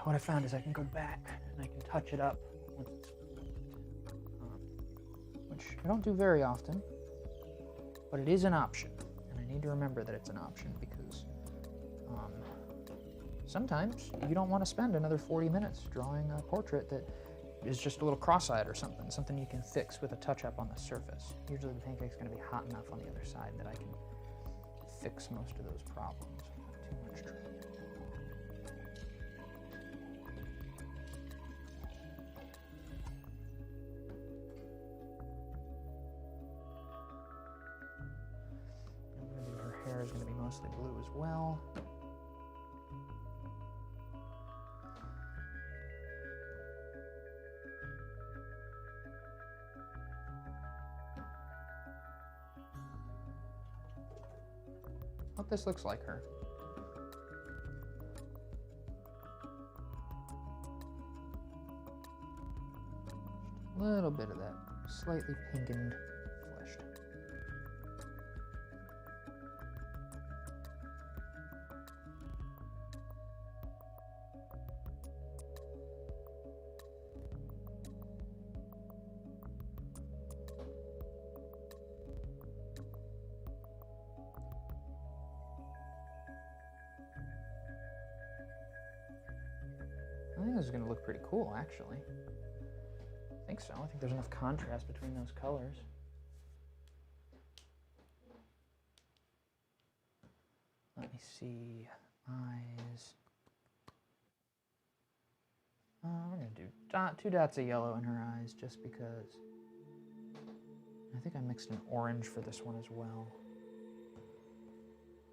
What I found is I can go back and I can touch it up once it's which I don't do very often, but it is an option, and I need to remember that it's an option because sometimes you don't want to spend another 40 minutes drawing a portrait that is just a little cross-eyed or something you can fix with a touch-up on the surface. Usually the pancake's going to be hot enough on the other side that I can fix most of those problems without too much trouble. Is going to be mostly blue as well. Hope this looks like her. Just a little bit of that slightly pinkened flesh. I think this is going to look pretty cool, actually. I think so. I think there's enough contrast between those colors. Let me see. Eyes. We're going to do 2 dots of yellow in her eyes just because. I think I mixed an orange for this one as well.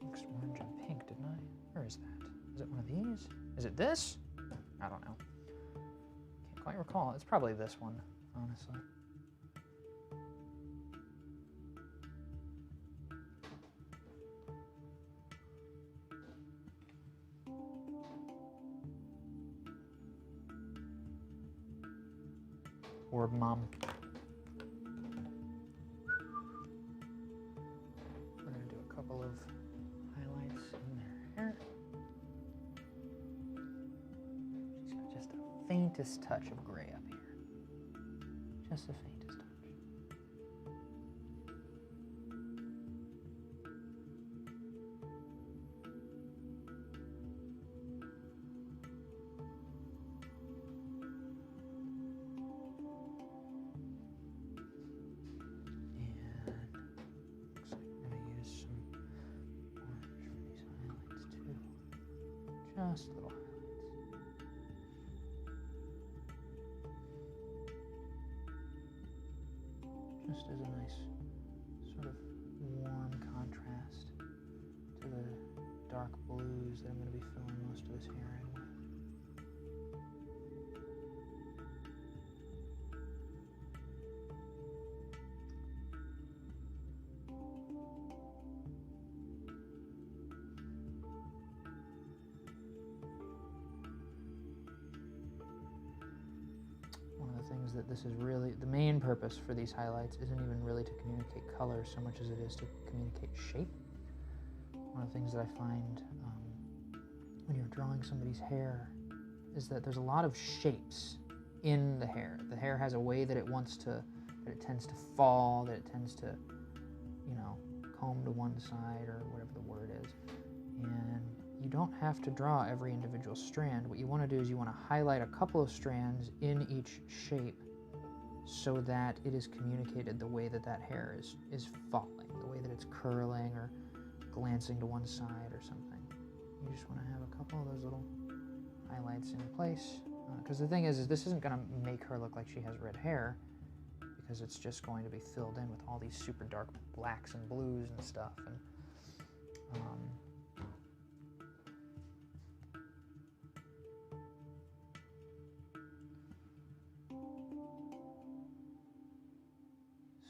Mixed orange and pink, didn't I? Where is that? Is it one of these? Is it this? I don't know. Can't quite recall. It's probably this one. honestly. Orb Mom. We're going to do a couple of highlights in their hair. She's got just the faintest touch of gray up here. Just the faintest touch. Just little highlights. Just as a nice sort of warm contrast to the dark blues that I'm going to be filling most of this hair in with. Things that this is really, the main purpose for these highlights isn't even really to communicate color so much as it is to communicate shape. One of the things that I find when you're drawing somebody's hair is that there's a lot of shapes in the hair. The hair has a way that it wants to, that it tends to fall, that it tends to, you know, comb to one side or whatever the word is. And you don't have to draw every individual strand. What you want to do is you want to highlight a couple of strands in each shape so that it is communicated the way that that hair is falling, the way that it's curling or glancing to one side or something. You just want to have a couple of those little highlights in place. Because the thing is this isn't going to make her look like she has red hair, because it's just going to be filled in with all these super dark blacks and blues and stuff. And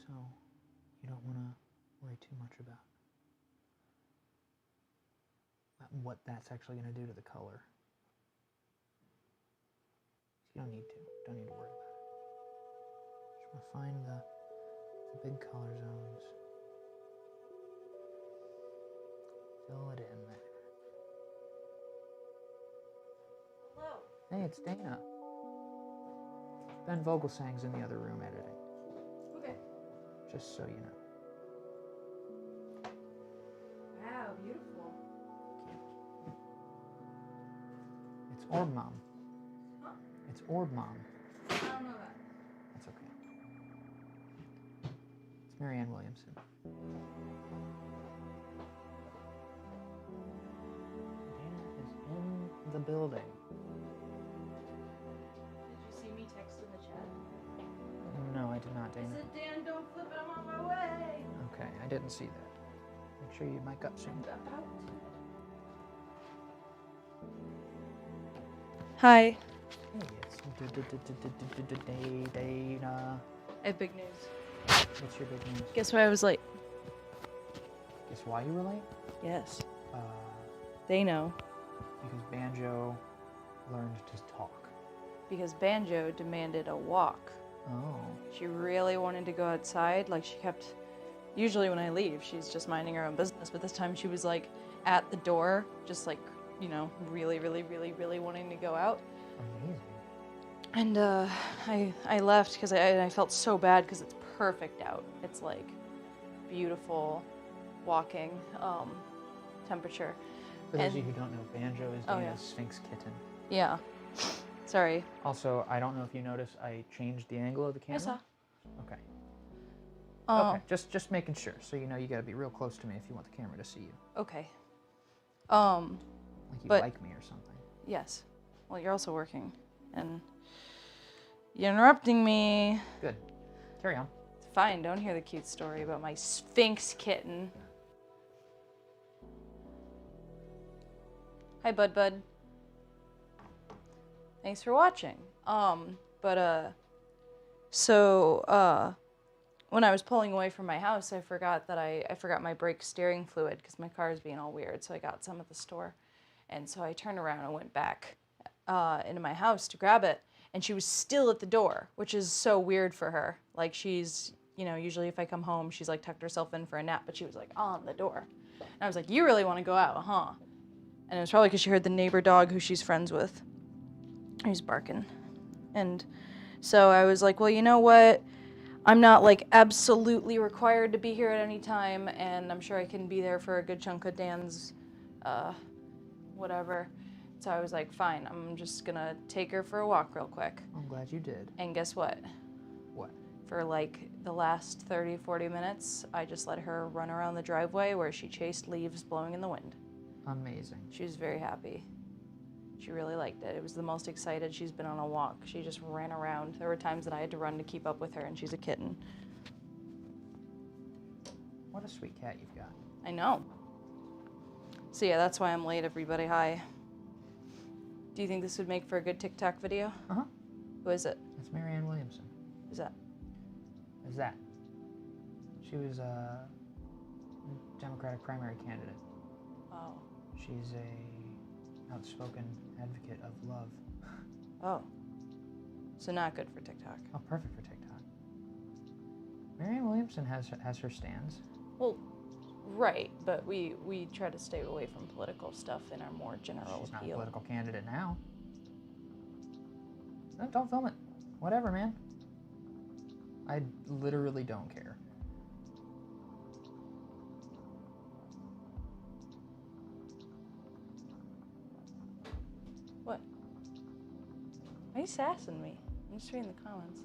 so you don't want to worry too much about what that's actually going to do to the color. You don't need to. Don't need to worry about it. Just want to find the big color zones. Fill it in there. Hello. Hey, it's Dana. Ben Vogelsang's in the other room editing. Okay. Just so you know. Wow, beautiful. Thank you. It's Orb Mom. Huh? It's Orb Mom. I don't know that. That's okay. It's Marianne Williamson. Dana is in the building. Did you see me text in the chat? No, I did not, I Dana. said, Dan, don't flip it, I'm on my way. Okay, I didn't see that. Make sure you mic up soon. About. Hi. Hey, it's Dana. I have big news. What's your big news? Guess why I was late? Guess why you were late? Yes. Uh, They know. because Banjo learned to talk. Because Banjo demanded a walk. Oh. She really wanted to go outside. Like, she kept... Usually when I leave, she's just minding her own business. But this time she was, like, at the door, just, like, you know, really, really, really, really wanting to go out. Amazing. And I left because I felt so bad because it's perfect out. It's like beautiful walking temperature. For those of you who don't know, Banjo is Dana's Sphinx kitten. Yeah. Sorry. Also, I don't know if you noticed, I changed the angle of the camera. I saw. Okay. Okay, just making sure. So you know you gotta be real close to me if you want the camera to see you. Okay. Like you but- like me or something. Yes. Well, you're also working, and you're interrupting me. Good. Carry on. Fine, don't hear the cute story about my Sphinx kitten. Hi, Bud. Thanks for watching. So, when I was pulling away from my house, I forgot that I forgot my brake steering fluid because my car is being all weird. So I got some at the store, and so I turned around and went back into my house to grab it, and she was still at the door, which is so weird for her. Like she's, you know, usually if I come home, she's like tucked herself in for a nap, but she was like on the door, and I was like, "You really want to go out, huh?" And it was probably because she heard the neighbor dog who she's friends with. He's barking, and so I was like, "Well, you know what? I'm not like absolutely required to be here at any time, and I'm sure I can be there for a good chunk of Dan's, whatever." So I was like, fine, I'm just gonna take her for a walk real quick. I'm glad you did. And guess what? What? For like the last 30, 40 minutes, I just let her run around the driveway where she chased leaves blowing in the wind. Amazing. She was very happy. She really liked it. It was the most excited she's been on a walk. She just ran around. There were times that I had to run to keep up with her, and she's a kitten. What a sweet cat you've got. I know. So yeah, that's why I'm late, everybody. Hi. Do you think this would make for a good TikTok video? Uh-huh. Who is it? It's Marianne Williamson. Who's that? Is that? She was a Democratic primary candidate. Oh. She's a outspoken advocate of love. Oh. So not good for TikTok. Oh, perfect for TikTok. Marianne Williamson has her stands. Well, right, but we try to stay away from political stuff in our more general She's not a appeal. political candidate now. No, don't film it. Whatever, man. I literally don't care. What? Why are you sassing me? I'm just reading the comments.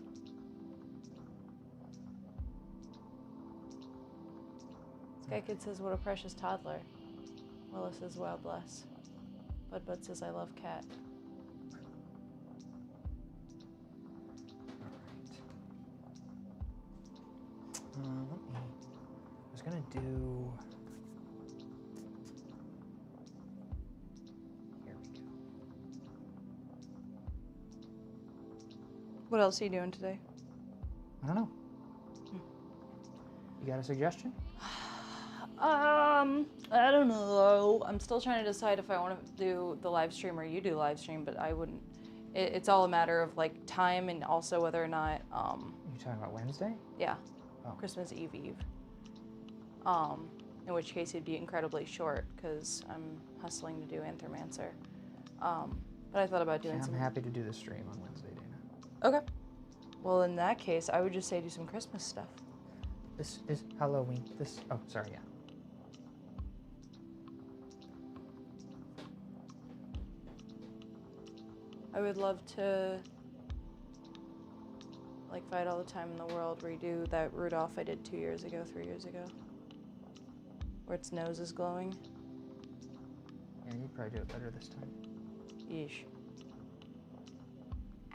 Sky Kid says, what a precious toddler. Willa says, wow, bless. Bud says, I love cat. Alright. I was gonna do... Here we go. What else are you doing today? I don't know. You got a suggestion? I don't know. I'm still trying to decide if I want to do the live stream or you do live stream, but I wouldn't. It's all a matter of like time and also whether or not. You talking about Wednesday? Yeah. Oh. Christmas Eve. In which case it'd be incredibly short because I'm hustling to do Anthromancer. But I thought about doing I'm happy to do the stream on Wednesday, Dana. Okay. Well, in that case, I would just say do some Christmas stuff. This is Halloween. Oh, sorry, yeah. I would love to like fight all the time in the world, redo that Rudolph I did 3 years ago, where its nose is glowing. Yeah, you'd probably do it better this time. Yeesh.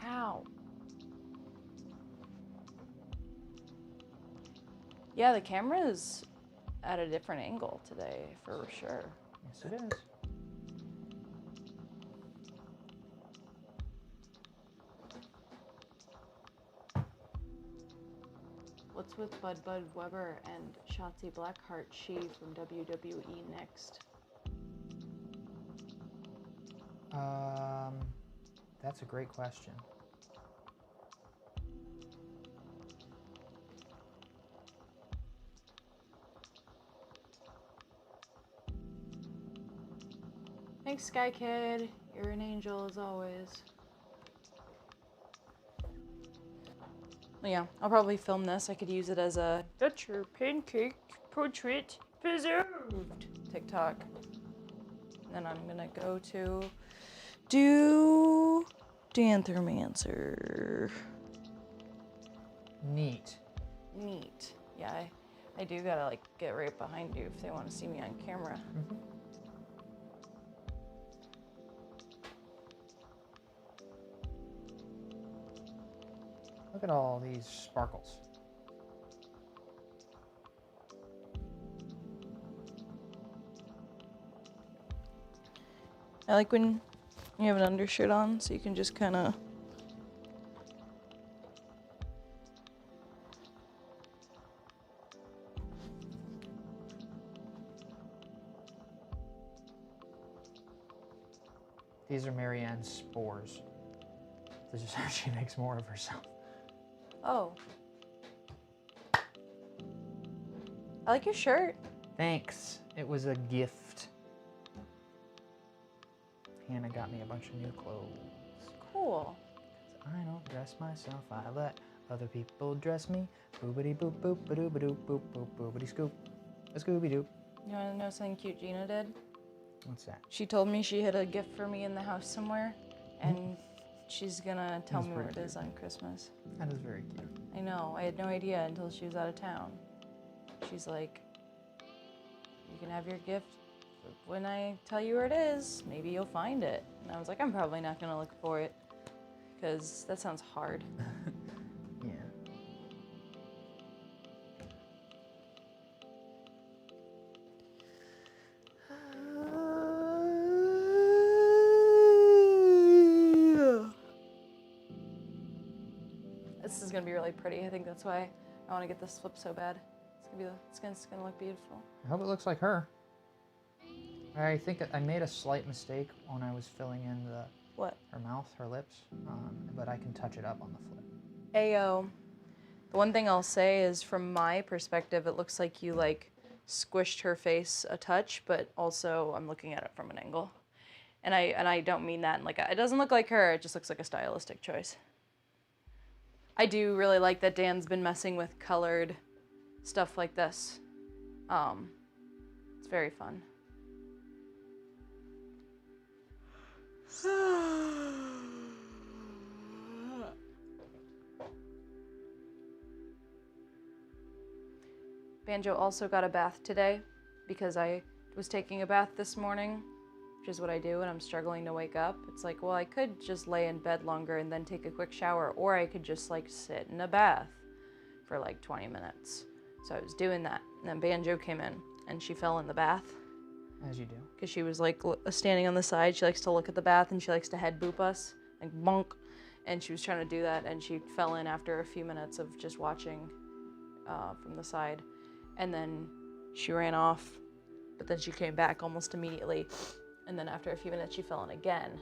Ow. Yeah, the camera is at a different angle today, for sure. Yes, it is. What's with Bud Weber and Shotzi Blackheart, she from WWE next? That's a great question. Thanks, Sky Kid. You're an angel as always. Yeah, I'll probably film this. I could use it as a "That's your pancake portrait preserved" TikTok. And then I'm gonna go to do Danthermancer. Neat. Neat. Yeah, I do gotta like get right behind you if they want to see me on camera. Mm-hmm. Look at all these sparkles. I like when you have an undershirt on, so you can just kind of These are Marianne's spores. This is how she makes more of herself. Oh. I like your shirt. Thanks. It was a gift. Hannah got me a bunch of new clothes. Cool. I don't dress myself, I let other people dress me. Boobity boop boop ba doo ba doo boop boop boobity scoop. A Scooby Doo. You wanna know something cute Gina did? What's that? She told me she had a gift for me in the house somewhere, and she's gonna tell That's me pretty what it is cute. on Christmas. That is very cute. I know, I had no idea until she was out of town. She's like, you can have your gift when I tell you where it is. Maybe you'll find it. And I was like, I'm probably not gonna look for it, because that sounds hard. Yeah. This is gonna be really pretty. I think that's why I want to get this flip so bad. It's gonna look beautiful. I hope it looks like her. I think I made a slight mistake when I was filling in What? her mouth, her lips, but I can touch it up on the flip. Ayo. The one thing I'll say is, from my perspective, it looks like you like squished her face a touch, but also I'm looking at it from an angle, and I don't mean that in like it doesn't look like her. It just looks like a stylistic choice. I do really like that Dan's been messing with colored stuff like this. It's very fun. Banjo also got a bath today because I was taking a bath this morning, which is what I do when I'm struggling to wake up. It's like, well, I could just lay in bed longer and then take a quick shower, or I could just like sit in a bath for like 20 minutes. So I was doing that, and then Banjo came in and she fell in the bath. As you do. Because she was like standing on the side. She likes to look at the bath and she likes to head boop us, like bonk. And she was trying to do that and she fell in after a few minutes of just watching from the side. And then she ran off, but then she came back almost immediately. And then after a few minutes, she fell in again.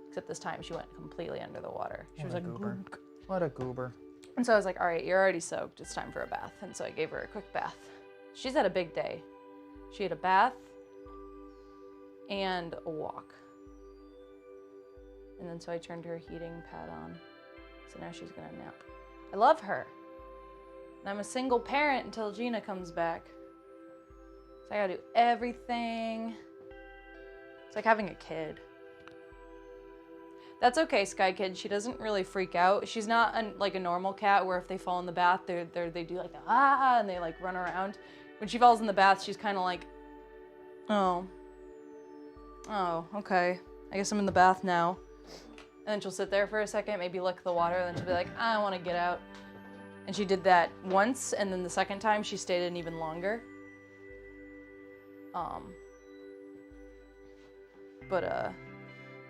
Except this time she went completely under the water. She was like, goober. "Bonk." What a goober. And so I was like, all right, you're already soaked. It's time for a bath. And so I gave her a quick bath. She's had a big day. She had a bath and a walk. And then so I turned her heating pad on. So now she's gonna nap. I love her. And I'm a single parent until Gina comes back. So I gotta do everything. It's like having a kid. That's okay, Sky Kid. She doesn't really freak out. She's not like a normal cat where if they fall in the bath, they do like the ah, and they like run around. When she falls in the bath, she's kind of like, oh, okay. I guess I'm in the bath now. And then she'll sit there for a second, maybe lick the water, and then she'll be like, I want to get out. And she did that once, and then the second time she stayed in even longer.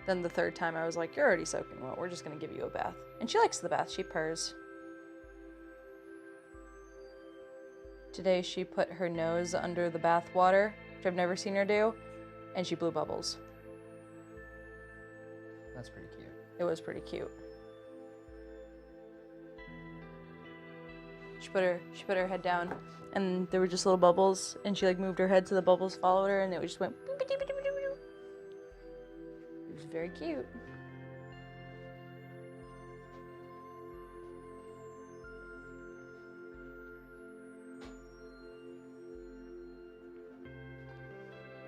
Then the third time I was like, you're already soaking wet, we're just gonna give you a bath. And she likes the bath, she purrs. Today she put her nose under the bath water, which I've never seen her do, and she blew bubbles. That's pretty cute. It was pretty cute. She put her head down, and there were just little bubbles, and she like moved her head so the bubbles followed her, and it just went. It was very cute.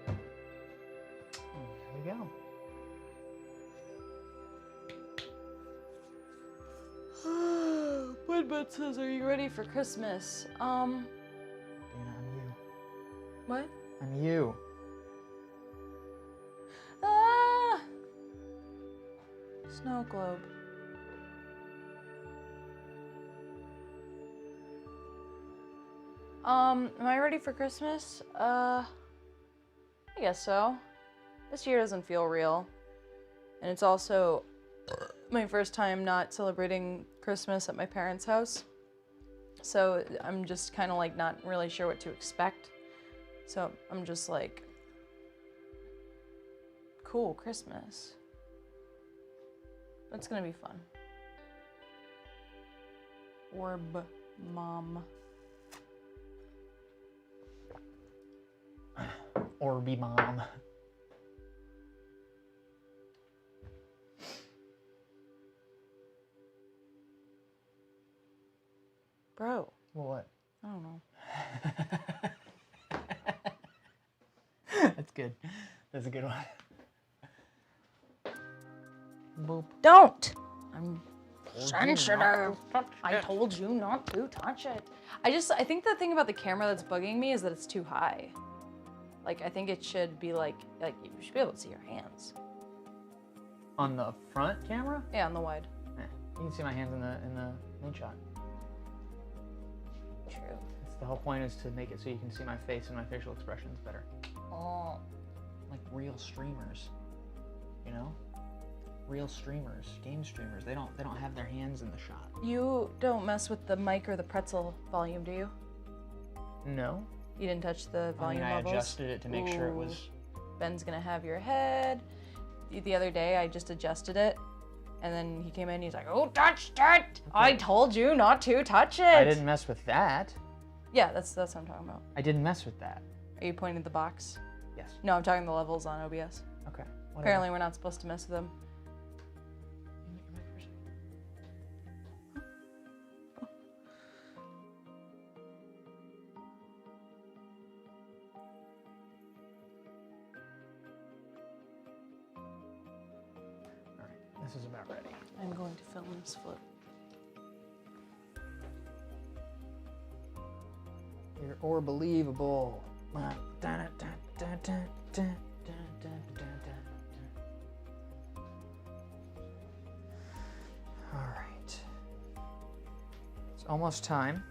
There we go. Woodbutt says, are you ready for Christmas? Dana, I'm you. What? I'm you. Ah! Snow globe. Am I ready for Christmas? I guess so. This year doesn't feel real. And it's also my first time not celebrating Christmas at my parents' house. So I'm just kind of like not really sure what to expect. So I'm just like, cool, Christmas. It's gonna be fun. Orb mom. Orby mom. Bro. Well, what? I don't know. That's good. That's a good one. Boop. Don't! I'm sensitive. I told you not to touch it. I think the thing about the camera that's bugging me is that it's too high. Like, I think it should be like you should be able to see your hands. On the front camera? Yeah, on the wide. You can see my hands in the main shot. True. That's the whole point, is to make it so you can see my face and my facial expressions better. Oh. Like real streamers, you know? Real streamers, game streamers. They don't have their hands in the shot. You don't mess with the mic or the pretzel volume, do you? No. You didn't touch the volume I levels? adjusted it to make sure it was... Ben's gonna have your head. The other day, I just adjusted it, and then he came in, he's like, "Oh, touched it! Okay. I told you not to touch it!" I didn't mess with that. Yeah, that's what I'm talking about. I didn't mess with that. Are you pointing at the box? Yes. No, I'm talking the levels on OBS. Okay. Whatever. Apparently, we're not supposed to mess with them. This is about ready. I'm going to film this flip. You're or believable. All right. It's almost time.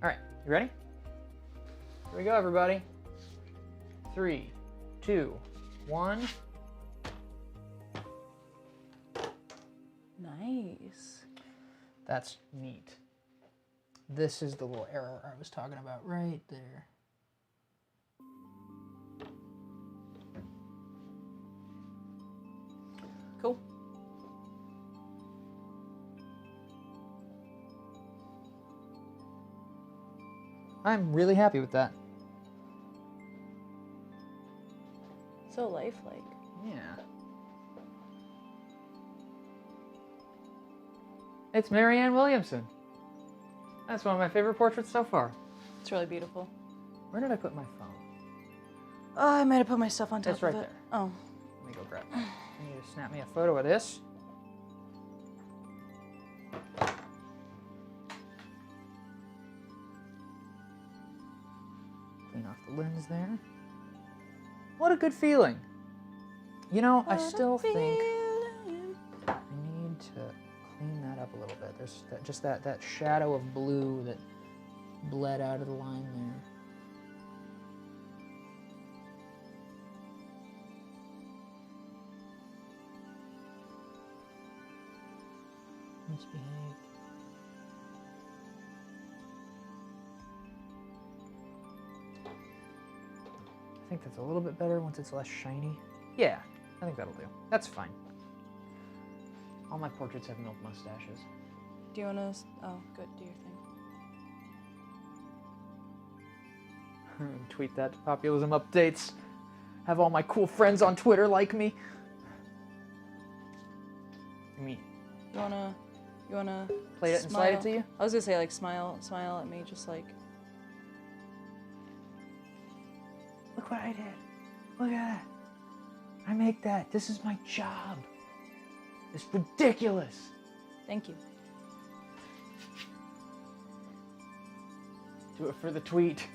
All right, you ready? Here we go, everybody. 3, 2, 1. Nice. That's neat. This is the little error I was talking about right there. Cool. I'm really happy with that. So lifelike. Yeah. It's Marianne Williamson. That's one of my favorite portraits so far. It's really beautiful. Where did I put my phone? Oh, I might have put my stuff on top It's right of it. there. Oh. Let me go grab it. I need to snap me a photo of this. Clean off the lens there. What a good feeling. You know, I still think I need to clean that up a little bit. There's just that shadow of blue that bled out of the line there. Misbehaved. I think that's a little bit better once it's less shiny. Yeah, I think that'll do. That's fine. All my portraits have milk mustaches. Do you want to... Oh, good. Do your thing. Tweet that to Populism Updates. Have all my cool friends on Twitter like me. Me. You wanna Play it and slide it to you? I was gonna say, like, smile at me, just like... Look what I did. Look at that. I make that. This is my job. It's ridiculous. Thank you. Do it for the tweet.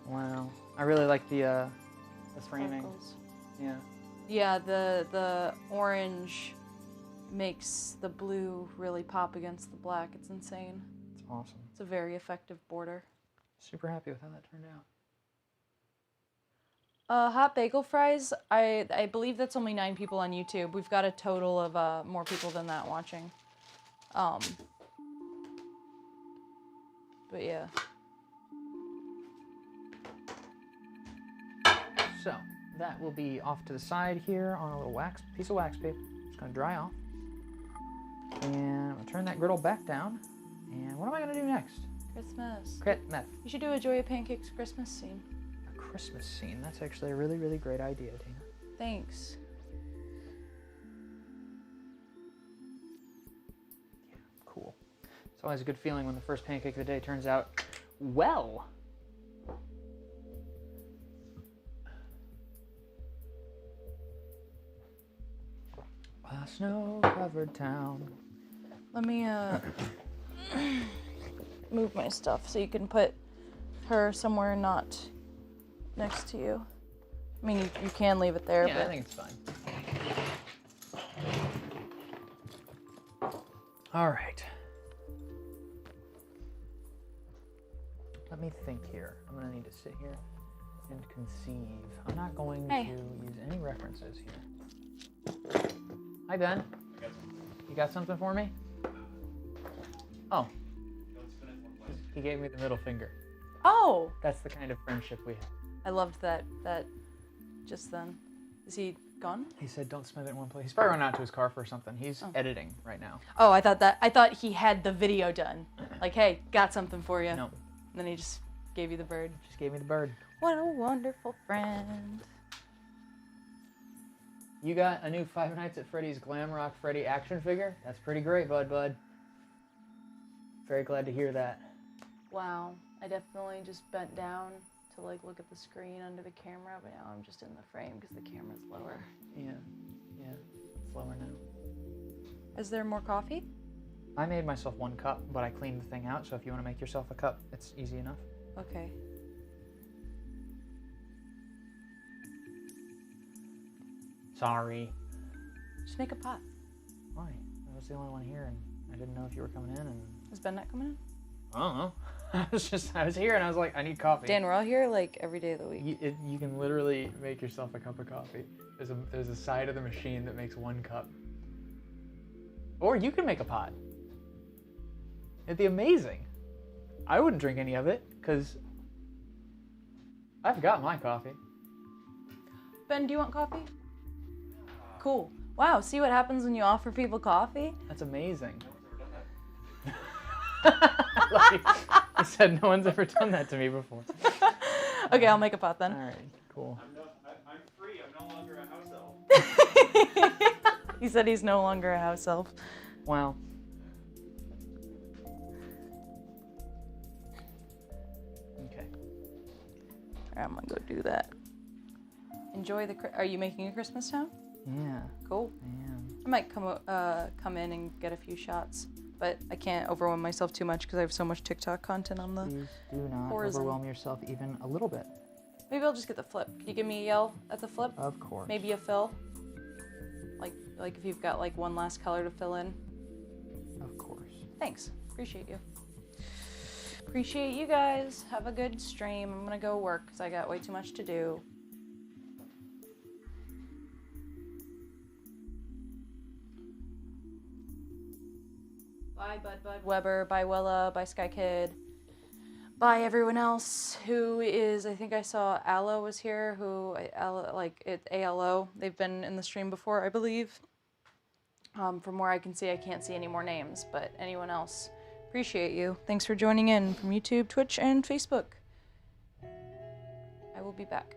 Wow. I really like the framing. Circles. Yeah. Yeah, the orange makes the blue really pop against the black. It's insane. It's awesome. It's a very effective border. Super happy with how that turned out. Hot bagel fries, I believe that's only 9 people on YouTube. We've got a total of more people than that watching. But yeah. So that will be off to the side here on a little piece of wax paper. It's going to dry off. And I'm going to turn that griddle back down. And what am I going to do next? Christmas. Christmas. You should do a Joy of Pancakes Christmas scene. A Christmas scene. That's actually a really, really great idea, Tina. Thanks. Yeah, cool. It's always a good feeling when the first pancake of the day turns out well. A snow-covered town. Let me move my stuff so you can put her somewhere not next to you. I mean, you can leave it there, Yeah, but I think it's fine. All right. Let me think here. I'm going to need to sit here and conceive. I'm not going to use any references here. Hi, Ben. You got something for me? Oh. He gave me the middle finger. oh, That's the kind of friendship we have. I loved that just then. Is he gone? He said, "Don't spend it in one place." He's probably run out to his car for something. He's editing right now. Oh, I thought he had the video done. Like, hey, got something for you. No, And then he just gave you the bird. just gave me the bird. What a wonderful friend. You got a new Five Nights at Freddy's Glam Rock Freddy action figure? That's pretty great, bud. Very glad to hear that. Wow, I definitely just bent down to like look at the screen under the camera, but now I'm just in the frame because the camera's lower. Yeah, it's lower now. Is there more coffee? I made myself 1 cup, but I cleaned the thing out, so if you want to make yourself a cup, it's easy enough. Okay. Sorry. Just make a pot. Why? I was the only one here, and I didn't know if you were coming in, and... Is Ben not coming in? I don't know. I was here, and I was like, I need coffee. Dan, we're all here like every day of the week. You can literally make yourself a cup of coffee. There's a side of the machine that makes 1 cup. Or you can make a pot. It'd be amazing. I wouldn't drink any of it, because I've got my coffee. Ben, do you want coffee? Cool. Wow, see what happens when you offer people coffee? That's amazing. I said no one's ever done that to me before. Okay, I'll make a pot then. All right, cool. I'm free. I'm no longer a house elf. He said he's no longer a house elf. Wow. Okay. I'm gonna go do that. Enjoy the. Are you making a Christmas town? Yeah. Cool. I am. I might come in and get a few shots, but I can't overwhelm myself too much because I have so much TikTok content on the. Please do not horizon. overwhelm yourself even a little bit. Maybe I'll just get the flip. Can you give me a yell at the flip? Of course. Maybe a fill. Like if you've got like one last color to fill in. Of course. Thanks. Appreciate you. Appreciate you guys. Have a good stream. I'm gonna go work because I got way too much to do. Bye, Bud Weber. Bye, Willa. Bye, Sky Kid. Bye, everyone else who is. I think I saw Aloe was here. ALO. They've been in the stream before, I believe. From where I can see, I can't see any more names, but anyone else, appreciate you. Thanks for joining in from YouTube, Twitch, and Facebook. I will be back.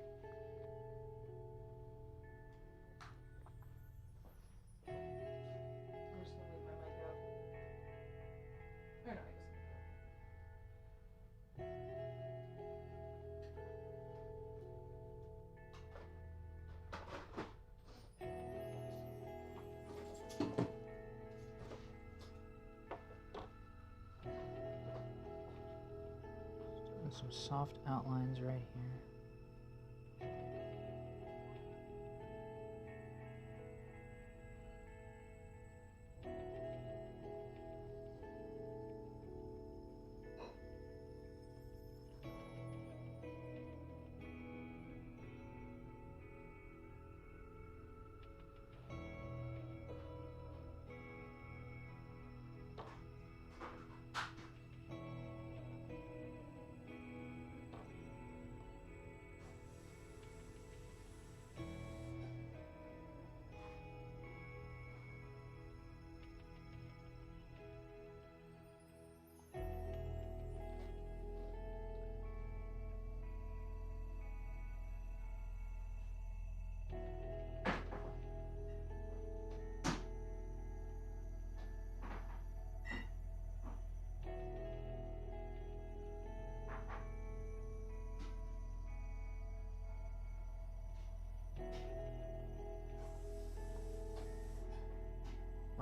Some soft outlines right here.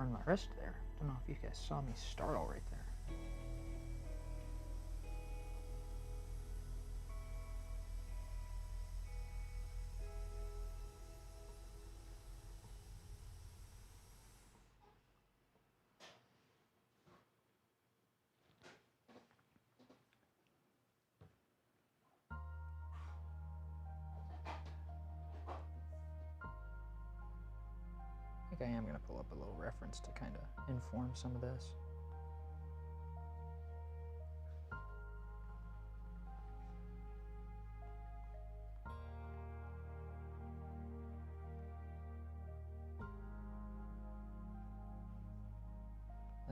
burned my wrist there. Don't know if you guys saw me startle right there. I am going to pull up a little reference to kind of inform some of this.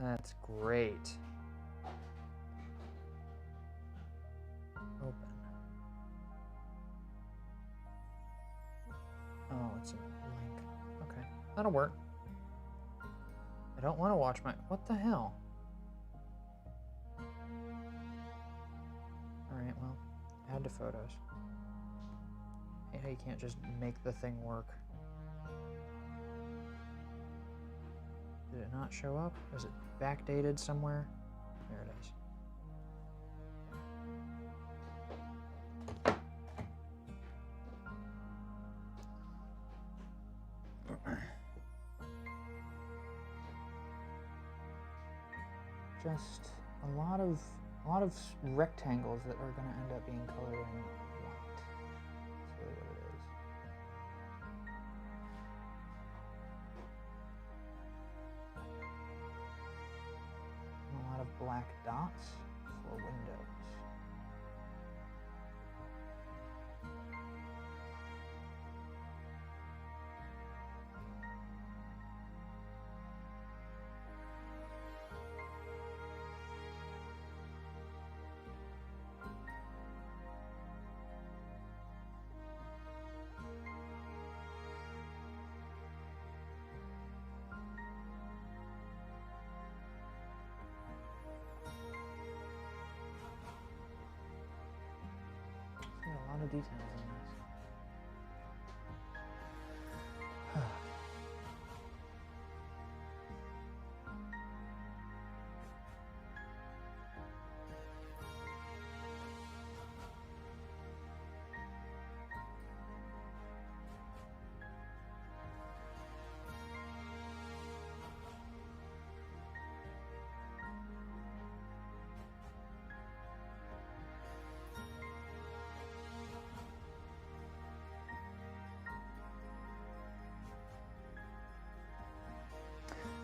That's great. Open. Oh, it's a link. Okay, that'll work. I don't want to watch my... What the hell? Alright, well, add to photos. Hey, you can't just make the thing work. Did it not show up? Is it backdated somewhere? There it is. Just a lot of rectangles that are going to end up being colored in white. That's really what it is. And a lot of black dots for windows. A lot of details in this.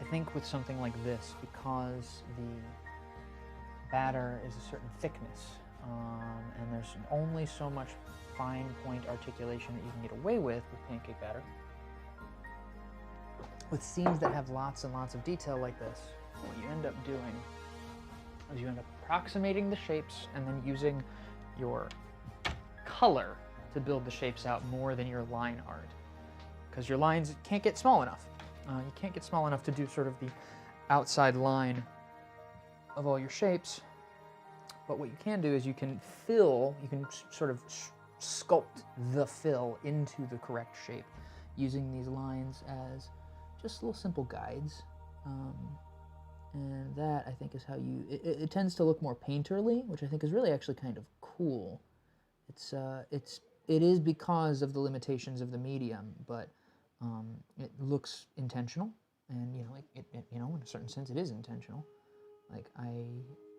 I think with something like this, because the batter is a certain thickness, and there's only so much fine point articulation that you can get away with pancake batter. With seams that have lots and lots of detail like this, what you end up doing is you end up approximating the shapes and then using your color to build the shapes out more than your line art. Because your lines can't get small enough. You can't get small enough to do sort of the outside line of all your shapes. But what you can do is you can fill, you can sort of sculpt the fill into the correct shape using these lines as just little simple guides. And that, I think, is how you... It tends to look more painterly, which I think is really actually kind of cool. It is because of the limitations of the medium, but it looks intentional, and in a certain sense, it is intentional. Like, I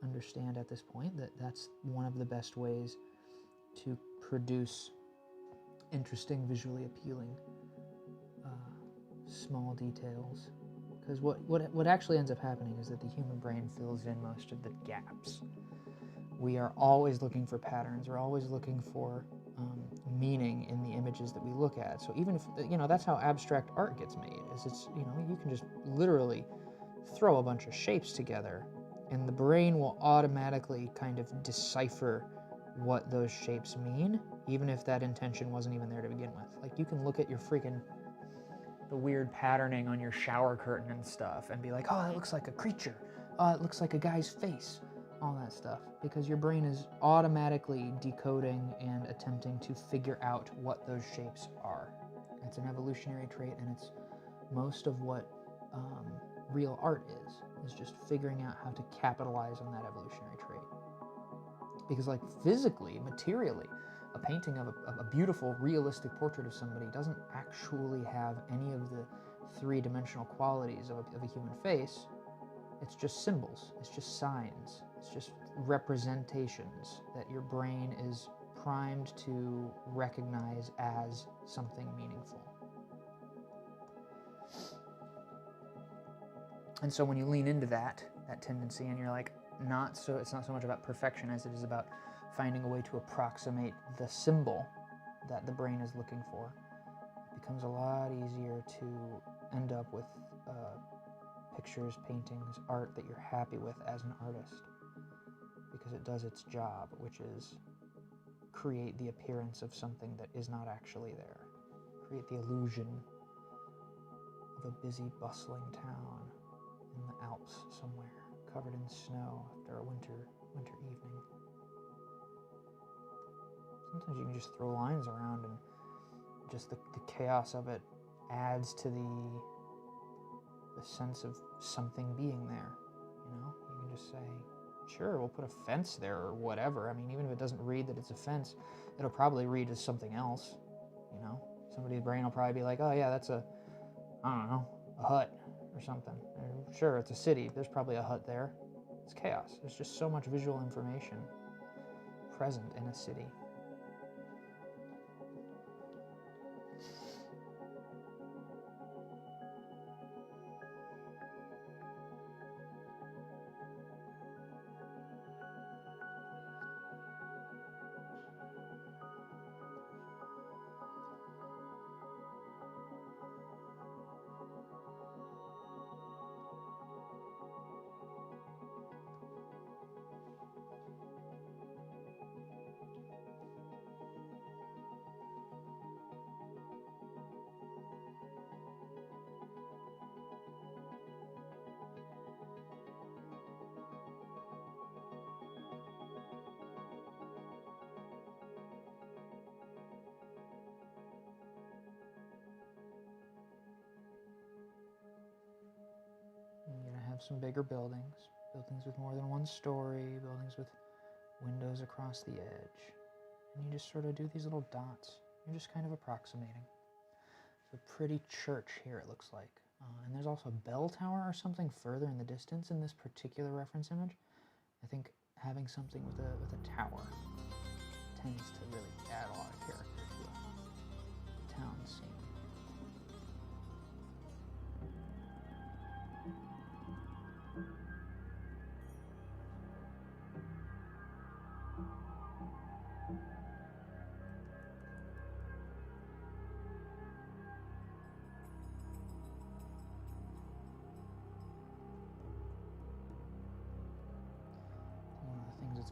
understand at this point that that's one of the best ways to produce interesting, visually appealing small details. Because what actually ends up happening is that the human brain fills in most of the gaps. We are always looking for patterns. We're always looking for meaning in the images that we look at. So even if, that's how abstract art gets made, is it's, you can just literally throw a bunch of shapes together and the brain will automatically kind of decipher what those shapes mean, even if that intention wasn't even there to begin with. Like, you can look at your the weird patterning on your shower curtain and stuff and be like, oh, that looks like a creature. Oh, it looks like a guy's face. All that stuff, because your brain is automatically decoding and attempting to figure out what those shapes are. It's an evolutionary trait, and it's most of what real art is just figuring out how to capitalize on that evolutionary trait. Because like physically, materially, a painting of a beautiful, realistic portrait of somebody doesn't actually have any of the three-dimensional qualities of a human face. It's just symbols, it's just signs, it's just representations that your brain is primed to recognize as something meaningful. And so when you lean into that tendency, and you're like, it's not so much about perfection as it is about finding a way to approximate the symbol that the brain is looking for, it becomes a lot easier to end up with pictures, paintings, art that you're happy with as an artist, because it does its job, which is create the appearance of something that is not actually there, create the illusion of a busy, bustling town in the Alps somewhere, covered in snow after a winter evening. Sometimes you can just throw lines around and just the chaos of it adds to the sense of something being there, you know? You can just say, sure, we'll put a fence there or whatever. I mean, even if it doesn't read that it's a fence, it'll probably read as something else, you know? Somebody's brain will probably be like, oh yeah, that's a hut or something. Or, sure, it's a city. There's probably a hut there. It's chaos. There's just so much visual information present in a city. You're going to have some bigger buildings with more than one story, buildings with windows across the edge. And you just sort of do these little dots. You're just kind of approximating. It's a pretty church here, it looks like. And there's also a bell tower or something further in the distance in this particular reference image. I think having something with a tower tends to really add a lot of character to a town scene.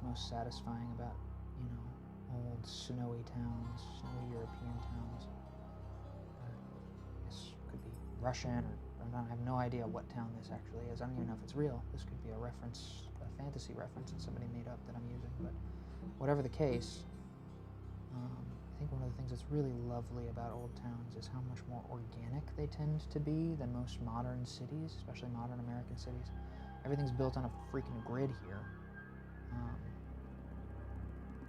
Most satisfying about, you know, old snowy towns, snowy European towns. This could be Russian, or I have no idea what town this actually is. I don't even know if it's real. This could be a reference, a fantasy reference that somebody made up that I'm using. But whatever the case, I think one of the things that's really lovely about old towns is how much more organic they tend to be than most modern cities, especially modern American cities. Everything's built on a freaking grid here. And,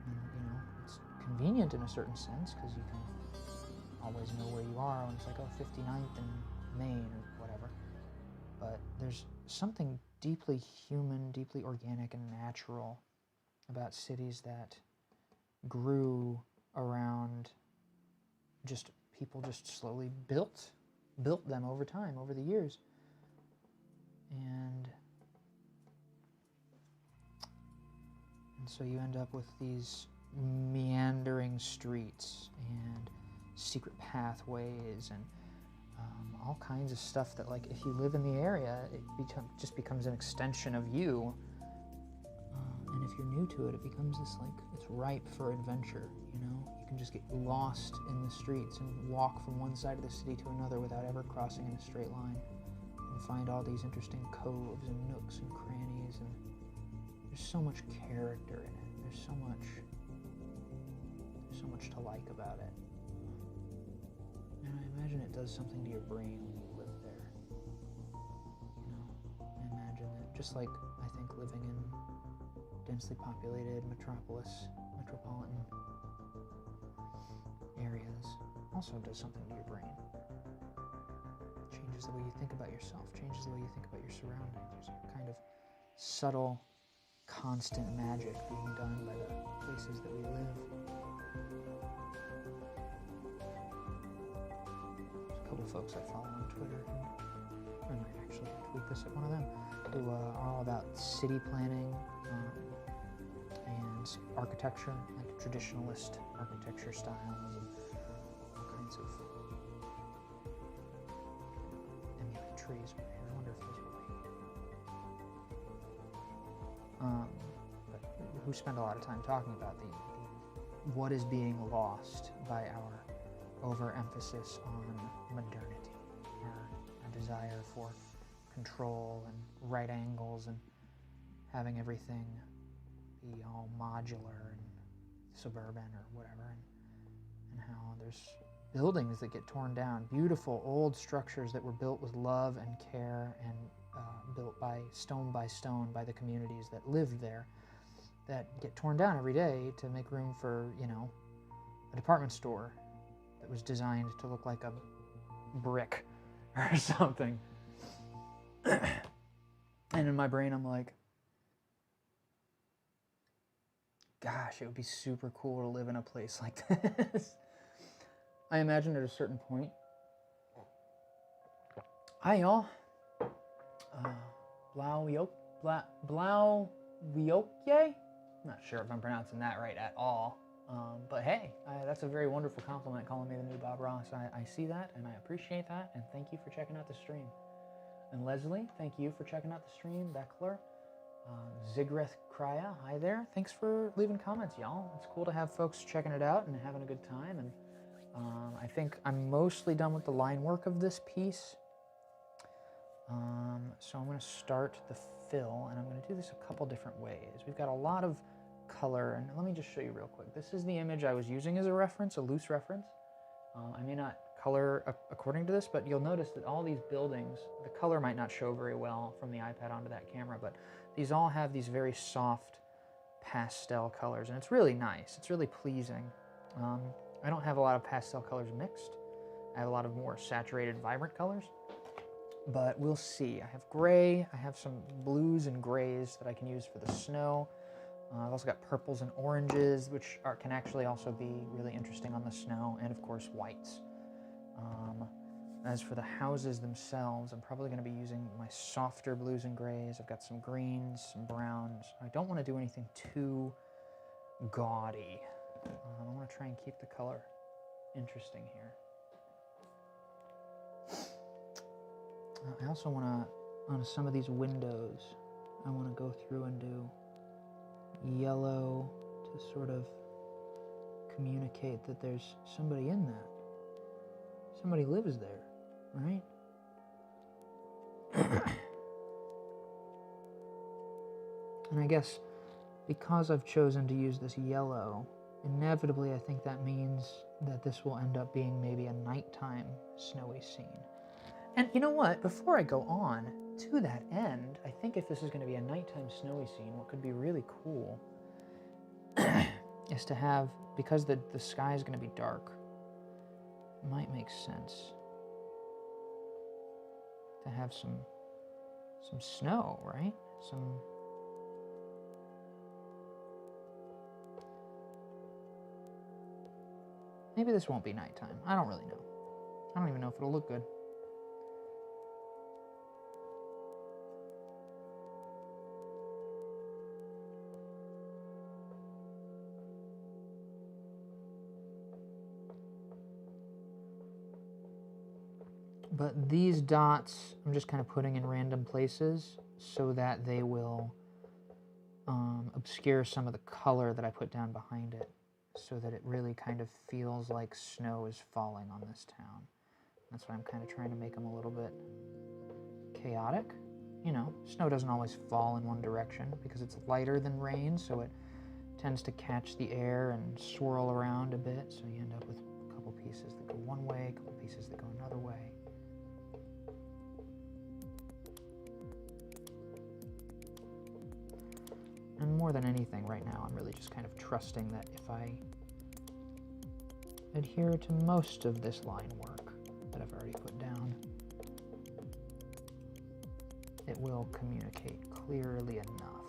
you know, it's convenient in a certain sense because you can always know where you are when it's like, oh, 59th in Maine or whatever. But there's something deeply human, deeply organic and natural about cities that grew around just people just slowly built them over time, over the years. And so you end up with these meandering streets and secret pathways and all kinds of stuff that, like, if you live in the area, it just becomes an extension of you. And if you're new to it, it becomes this, like, it's ripe for adventure, you know? You can just get lost in the streets and walk from one side of the city to another without ever crossing in a straight line and find all these interesting coves and nooks and crannies, and there's so much character in it. There's so much to like about it. And I imagine it does something to your brain when you live there. You know, just like I think living in densely populated metropolitan areas also does something to your brain. Changes the way you think about yourself, changes the way you think about your surroundings. There's a kind of subtle, constant magic being done by the places that we live. There's a couple folks I follow on Twitter who, I might actually tweet this at one of them, who are all about city planning and architecture, like traditionalist architecture styles and all kinds of emulate trees over here. I wonder if those will be. But who spend a lot of time talking about the what is being lost by our overemphasis on modernity, our desire for control and right angles and having everything be all modular and suburban or whatever, and how there's buildings that get torn down, beautiful old structures that were built with love and care and built by stone by the communities that lived there, that get torn down every day to make room for, you know, a department store that was designed to look like a brick or something. And in my brain I'm like, gosh, it would be super cool to live in a place like this. I imagine at a certain point. Hi y'all. Blauyokye? I'm not sure if I'm pronouncing that right at all. But hey, that's a very wonderful compliment, calling me the new Bob Ross. I see that and I appreciate that, and thank you for checking out the stream. And Leslie, thank you for checking out the stream. Beckler, Zigreth Krya, hi there. Thanks for leaving comments, y'all. It's cool to have folks checking it out and having a good time. And I think I'm mostly done with the line work of this piece. So I'm going to start the fill, and I'm going to do this a couple different ways. We've got a lot of color, and let me just show you real quick. This is the image I was using as a reference, a loose reference. I may not color according to this, but you'll notice that all these buildings, the color might not show very well from the iPad onto that camera, but these all have these very soft pastel colors, and it's really nice. It's really pleasing. I don't have a lot of pastel colors mixed. I have a lot of more saturated, vibrant colors, but we'll see. I have gray, I have some blues and grays that I can use for the snow. I've also got purples and oranges, which can actually also be really interesting on the snow, and of course whites. As for the houses themselves, I'm probably going to be using my softer blues and grays. I've got some greens, some browns. I don't want to do anything too gaudy. I want to try and keep the color interesting here. I also want to, on some of these windows, I want to go through and do yellow to sort of communicate that there's somebody in that. Somebody lives there, right? And I guess because I've chosen to use this yellow, inevitably I think that means that this will end up being maybe a nighttime snowy scene. And you know what? Before I go on, to that end, I think if this is going to be a nighttime snowy scene, what could be really cool is to have, because the sky is going to be dark, it might make sense to have some snow, right? Maybe this won't be nighttime. I don't really know. I don't even know if it'll look good. But these dots, I'm just kind of putting in random places so that they will obscure some of the color that I put down behind it, so that it really kind of feels like snow is falling on this town. That's why I'm kind of trying to make them a little bit chaotic. You know, snow doesn't always fall in one direction because it's lighter than rain, so it tends to catch the air and swirl around a bit, so you end up with a couple pieces that go one way, a couple pieces that go another way. And more than anything right now, I'm really just kind of trusting that if I adhere to most of this line work that I've already put down, it will communicate clearly enough.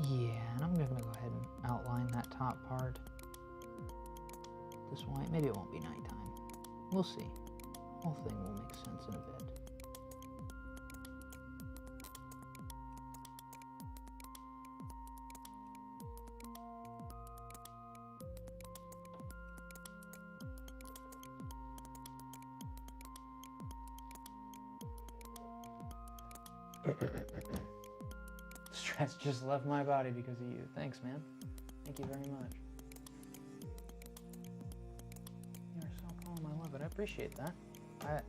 Yeah, and I'm gonna go ahead and outline that top part this white. Maybe it won't be nighttime. We'll see. The whole thing will make sense in a bit. Stress just left my body because of you. Thanks, man. Thank you very much. You are so calm. I love it. I appreciate that.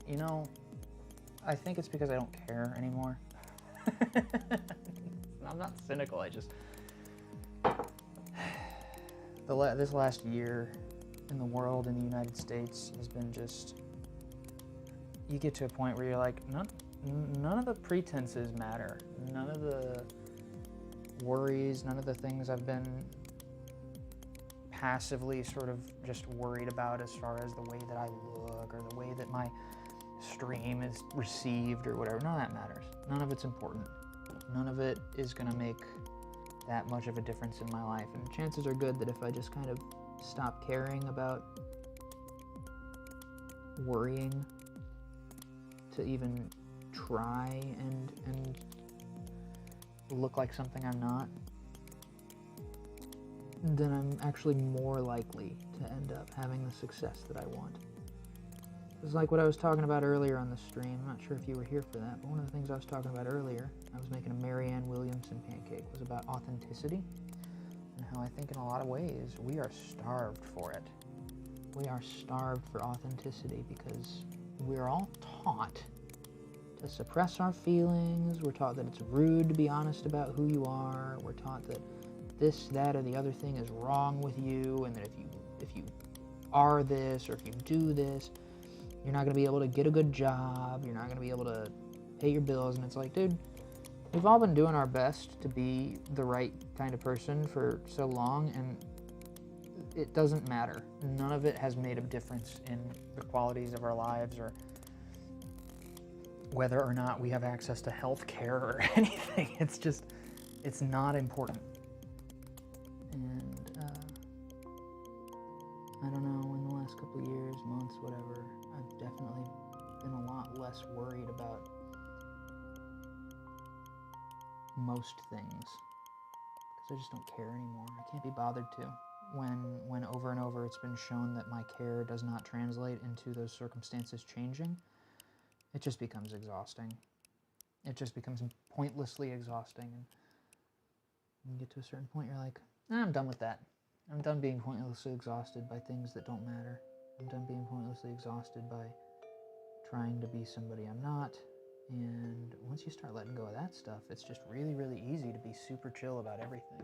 You know, I think it's because I don't care anymore. I'm not cynical. I just this last year in the world, in the United States, has been just. You get to a point where you're like, none of the pretenses matter. None of the worries, none of the things I've been passively sort of just worried about as far as the way that I look or the way that my stream is received or whatever. None of that matters. None of it's important. None of it is going to make that much of a difference in my life. And chances are good that if I just kind of stop caring about worrying to even try and look like something I'm not, then I'm actually more likely to end up having the success that I want. It's like what I was talking about earlier on the stream. I'm not sure if you were here for that, but one of the things I was talking about earlier, I was making a Marianne Williamson pancake, was about authenticity and how I think in a lot of ways we are starved for it. We are starved for authenticity because we're all taught to suppress our feelings. We're taught that it's rude to be honest about who you are. We're taught that this, that, or the other thing is wrong with you, and that if you are this or if you do this, you're not going to be able to get a good job. You're not going to be able to pay your bills. And it's like, dude, we've all been doing our best to be the right kind of person for so long, and it doesn't matter. None of it has made a difference in the qualities of our lives or whether or not we have access to health care or anything. It's just, it's not important. And I don't know, in the last couple of years, months, whatever, I've definitely been a lot less worried about most things because I just don't care anymore. I can't be bothered to. When over and over it's been shown that my care does not translate into those circumstances changing, it just becomes exhausting. It just becomes pointlessly exhausting. And you get to a certain point, you're like, I'm done with that. I'm done being pointlessly exhausted by things that don't matter. I'm done being pointlessly exhausted by trying to be somebody I'm not. And once you start letting go of that stuff, it's just really, really easy to be super chill about everything.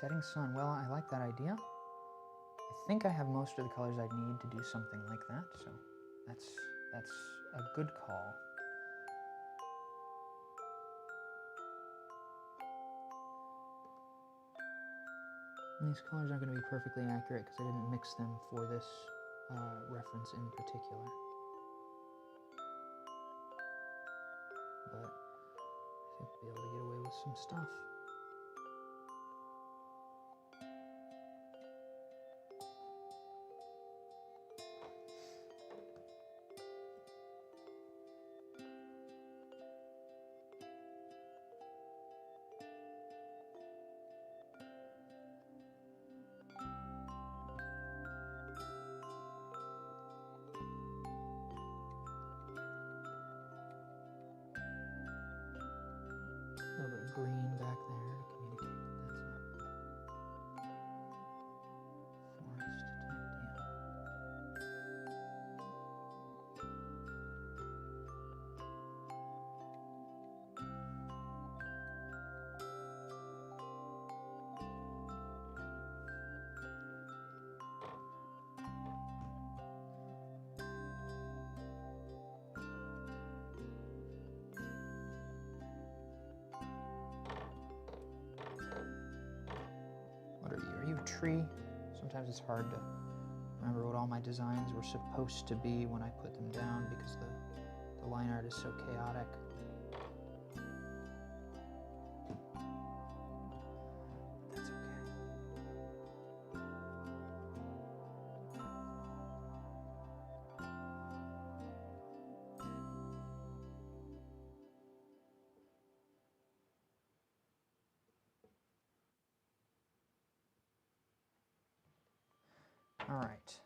Setting sun, well, I like that idea. I think I have most of the colors I need to do something like that, so that's a good call. And these colors aren't going to be perfectly accurate because I didn't mix them for this reference in particular. But I think we'll be able to get away with some stuff. A little bit of green back tree. Sometimes it's hard to remember what all my designs were supposed to be when I put them down because the line art is so chaotic. That's okay. All right.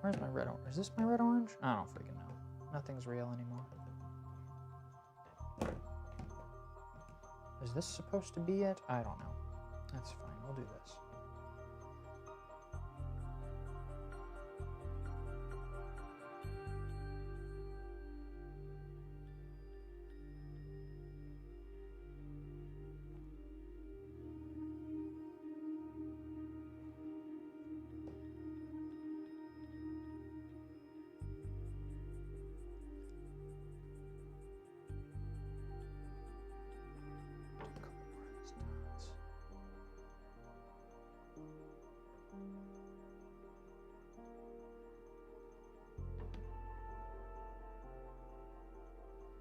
Where's my red orange? Is this my red orange? I don't freaking know. Nothing's real anymore. Is this supposed to be it? I don't know. That's fine. We'll do this.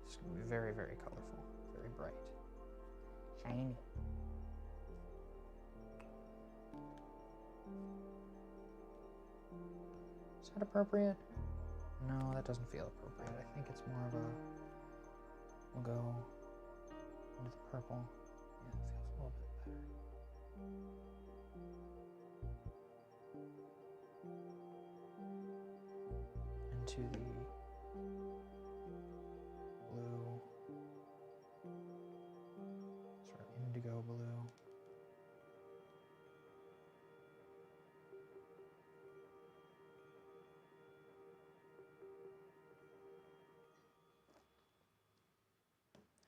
It's going to be very, very colorful, very bright, shiny. Is that appropriate? No, that doesn't feel appropriate. I think it's more of a, we'll go into the purple. Yeah, it feels a little bit better. Into the blue, sort of indigo blue.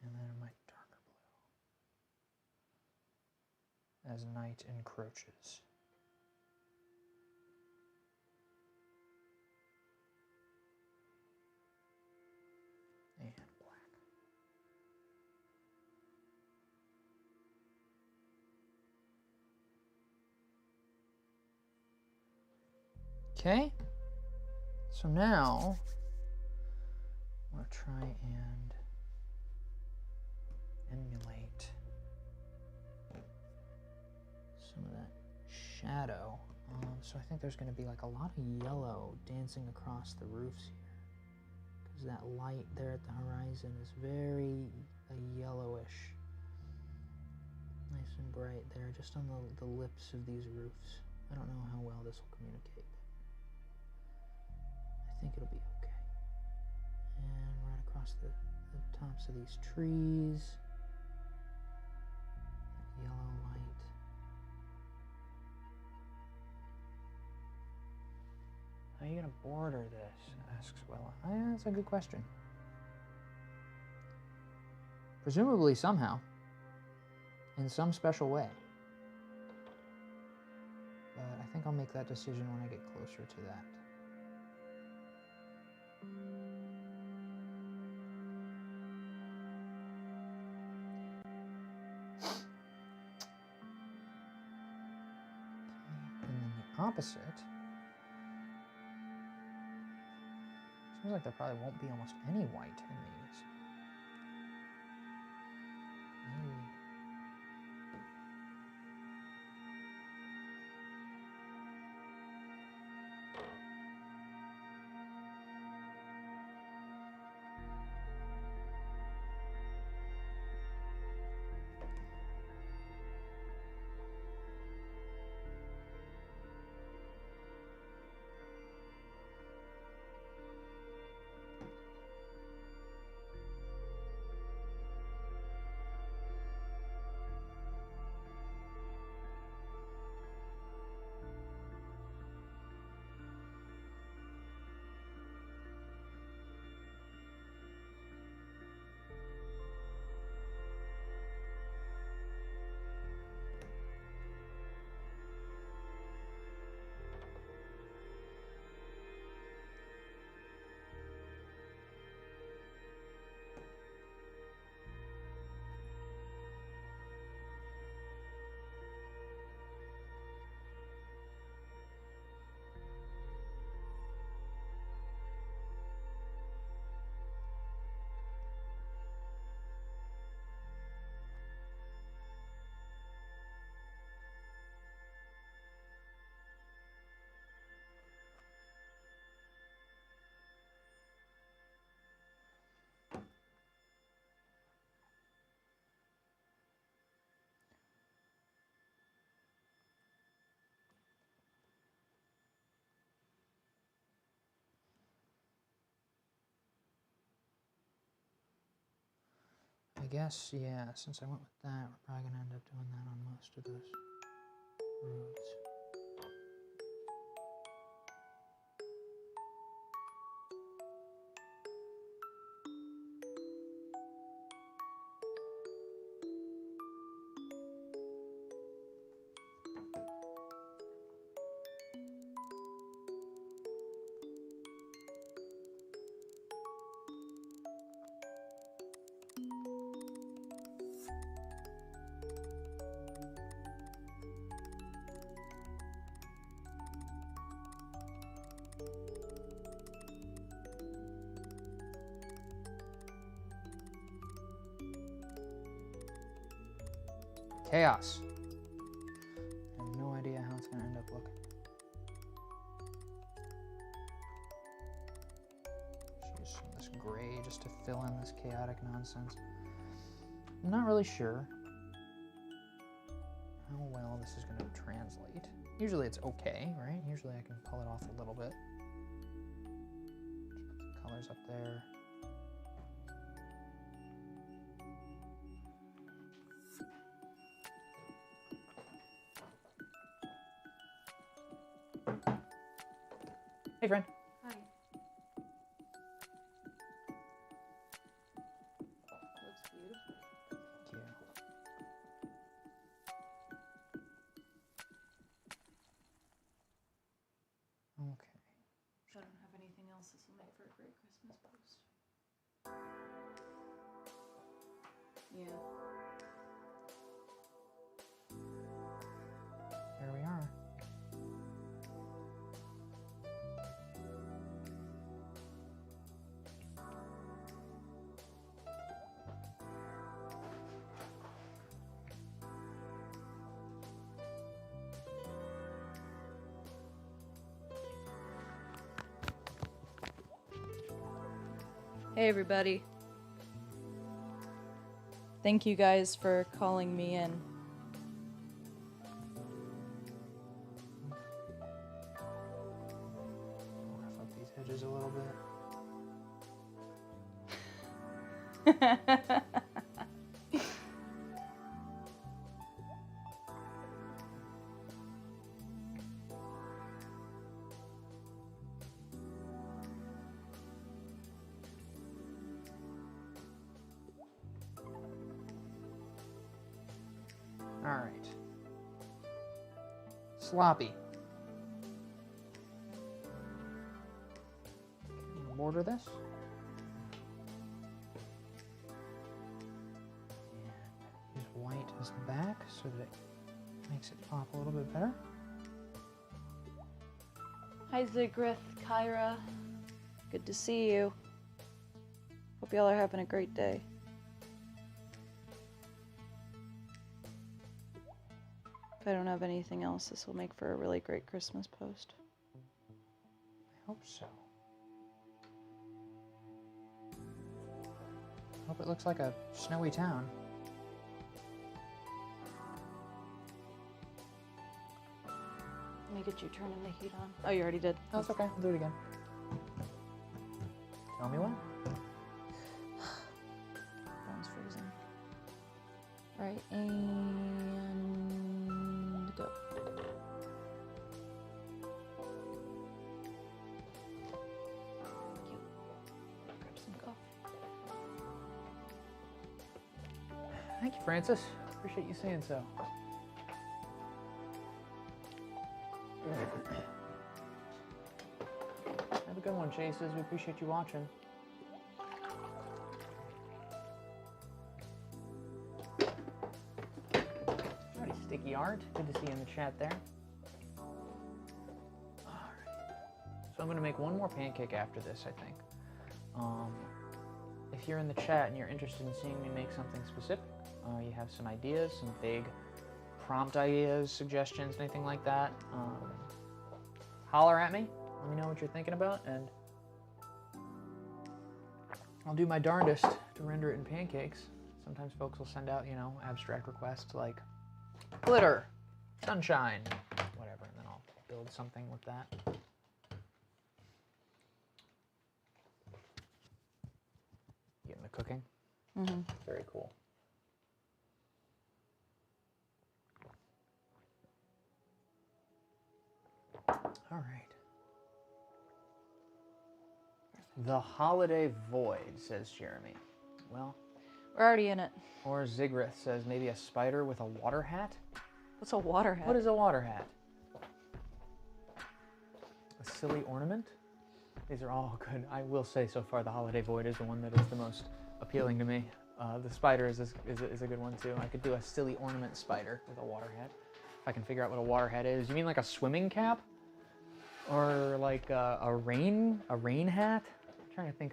And then my darker blue as night encroaches. And black. Okay, so now I'm going to try and emulate some of that shadow. So I think there's going to be like a lot of yellow dancing across the roofs here. That light there at the horizon is very yellowish, nice and bright there, just on the lips of these roofs. I don't know how well this will communicate. I think it'll be okay. And right across the tops of these trees, that yellow light. How are you going to border this? Asks Willa. Yeah, that's a good question. Presumably somehow. In some special way. But I think I'll make that decision when I get closer to that. And then the opposite. Seems like there probably won't be almost any white in these. Maybe. I guess, yeah, since I went with that, we're probably going to end up doing that on most of those roads. Chaos. I have no idea how it's going to end up looking. Should use some of this gray just to fill in this chaotic nonsense. I'm not really sure how well this is going to translate. Usually it's okay, right? Usually I can pull it off a little bit. Just put some colors up there. Hey, friend. Hi. Looks beautiful. Thank you. Okay. I don't have anything else. This will make for a great Christmas post. Yeah. Here we are. Hey everybody. Thank you guys for calling me in. Rough up these edges a little bit. All right. Sloppy. Border this. And use white as the back so that it makes it pop a little bit better. Hi Zigrith, Kyra. Good to see you. Hope y'all are having a great day. If I don't have anything else, this will make for a really great Christmas post. I hope so. Hope it looks like a snowy town. Let me get you turning the heat on. Oh, you already did. Oh, it's okay. I'll do it again. Tell me when. Phone's freezing. Alright, and go. Grab some coffee. Thank you, Francis. Appreciate you saying so. Have a good one, Chases. We appreciate you watching. Alrighty, Sticky Art. Good to see you in the chat there. Alright. So I'm going to make one more pancake after this, I think. If you're in the chat and you're interested in seeing me make something specific, you have some ideas, some vague prompt ideas, suggestions, anything like that, holler at me. Let me know what you're thinking about, and I'll do my darndest to render it in Pancakes. Sometimes folks will send out, you know, abstract requests like glitter, sunshine, whatever, and then I'll build something with that. Getting the cooking. Very cool. All right. The Holiday Void, says Jeremy. Well, We're already in it. or Zigrith says maybe a spider with a water hat. What's a water hat? What is a water hat? A silly ornament? These are all good. I will say so far the Holiday Void is the one that is the most appealing to me. The spider is a good one too. I could do a silly ornament spider with a water hat. If I can figure out what a water hat is. You mean like a swimming cap? Or like a rain hat? I'm trying to think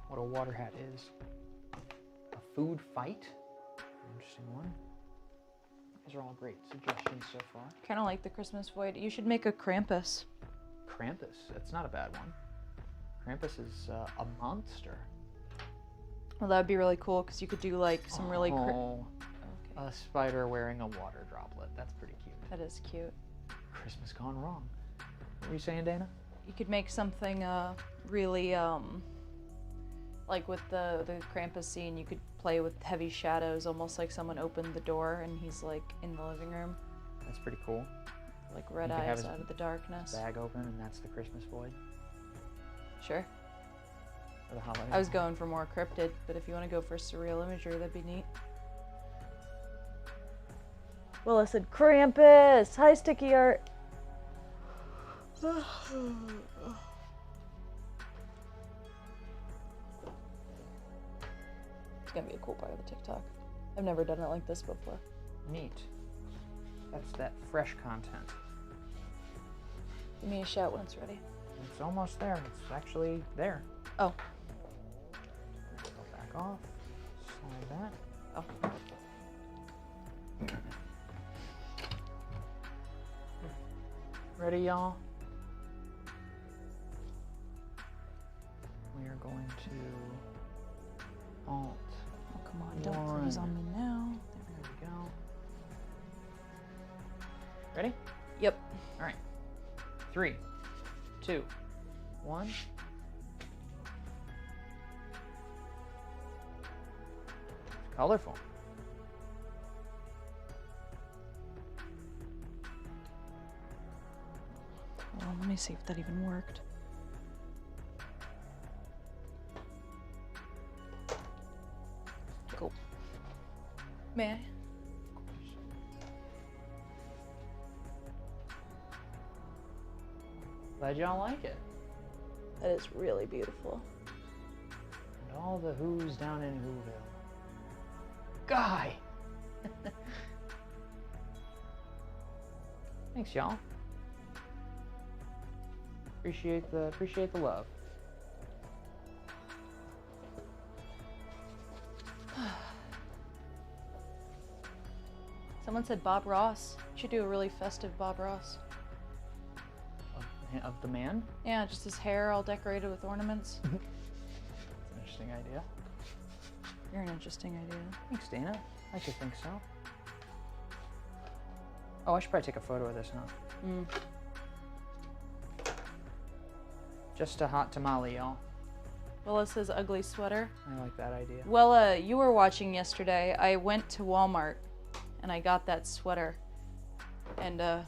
what a water hat is. A food fight? Interesting one. These are all great suggestions so far. Kind of like the Christmas void. You should make a Krampus. Krampus, that's not a bad one. Krampus is a monster. Well, that would be really cool because you could do like some really. Oh, Okay. a spider wearing a water droplet. That's pretty cute. That is cute. Christmas gone wrong. What were you saying, Dana? You could make something really like with the Krampus scene. You could play with heavy shadows, almost like someone opened the door and he's like in the living room, That's pretty cool. like red You could have eyes his out of the darkness. Bag open, and that's the Christmas void Sure. for the holiday. I was going for more cryptid, but if you want to go for surreal imagery, that'd be neat. Well, I said Krampus. Hi, Sticky Art. It's gonna be a cool part of the TikTok. I've never done it like this before. Neat. That's that fresh content. Give me a shout when it's ready. It's almost there. It's actually there. Oh. Go back off. Slide that. Oh. Ready, y'all? We are going to Alt. Oh, come on. Don't freeze on me now. There we go. Ready? Yep. All right. 3, 2, 1. It's colorful. Well, let me see if that even worked. Cool. May I? Glad y'all like it. That is really beautiful. And all the who's down in Whoville. Guy! Thanks, y'all. Appreciate the love. Someone said Bob Ross. You should do a really festive Bob Ross. Of the man? Yeah, just his hair all decorated with ornaments. That's an interesting idea. You're an interesting idea. Thanks, Dana. I should think so. Oh, I should probably take a photo of this, huh? Mm. Just a hot tamale, y'all. Well, it says ugly sweater. I like that idea. Well, you were watching yesterday. I went to Walmart and I got that sweater. And can